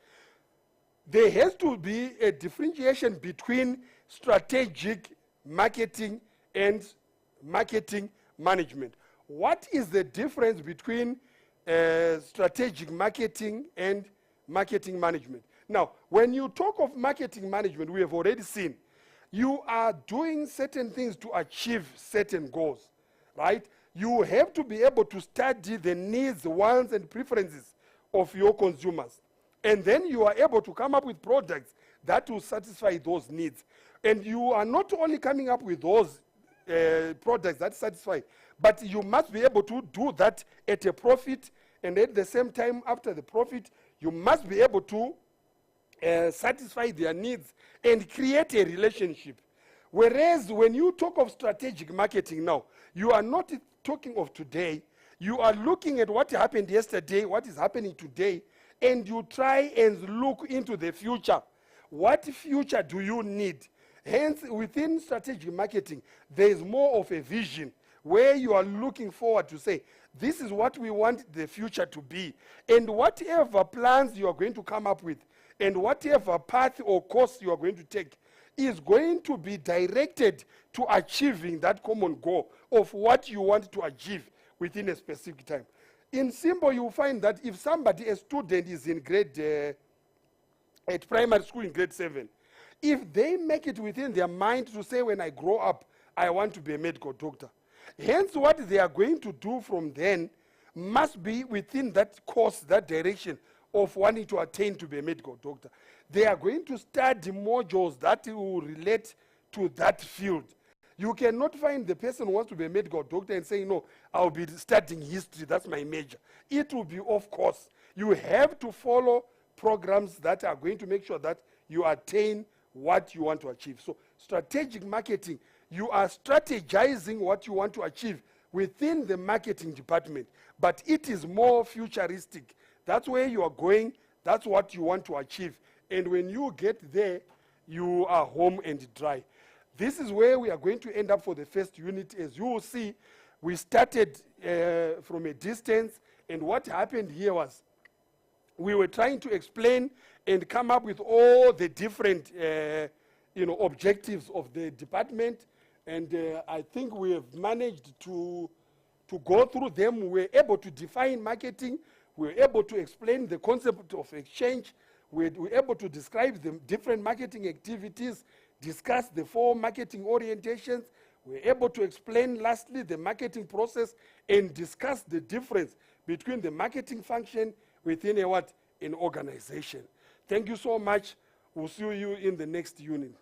there has to be a differentiation between strategic marketing and marketing management. What is the difference between strategic marketing and marketing management? Now, when you talk of marketing management, we have already seen you are doing certain things to achieve certain goals, right? You have to be able to study the needs, wants, and preferences of your consumers. And then you are able to come up with products that will satisfy those needs. And you are not only coming up with those products that satisfy, but you must be able to do that at a profit, and at the same time, after the profit, you must be able to satisfy their needs and create a relationship. Whereas when you talk of strategic marketing now, you are not talking of today. You are looking at what happened yesterday, what is happening today, and you try and look into the future. What future do you need? Hence, within strategic marketing, there is more of a vision where you are looking forward to say, this is what we want the future to be. And whatever plans you are going to come up with, and whatever path or course you are going to take, is going to be directed to achieving that common goal of what you want to achieve within a specific time. In simple, you will find that if somebody, a student, is in at primary school in grade 7, if they make it within their mind to say, when I grow up, I want to be a medical doctor. Hence, what they are going to do from then must be within that course, that direction of wanting to attain to be a medical doctor. They are going to study modules that will relate to that field. You cannot find the person who wants to be a medical doctor and say, no, I'll be studying history, that's my major. It will be off course. You have to follow programs that are going to make sure that you attain what you want to achieve. So strategic marketing, you are strategizing what you want to achieve within the marketing department, but it is more futuristic. That's where you are going, that's what you want to achieve. And when you get there, you are home and dry. This is where we are going to end up for the first unit. As you will see, we started from a distance, and what happened here was we were trying to explain and come up with all the different objectives of the department, and I think we have managed to go through them. We were able to define marketing. We were able to explain the concept of exchange. We were able to describe the different marketing activities, discuss the 4 marketing orientations. We were able to explain, lastly, the marketing process and discuss the difference between the marketing function within an organization. Thank you so much. We'll see you in the next unit.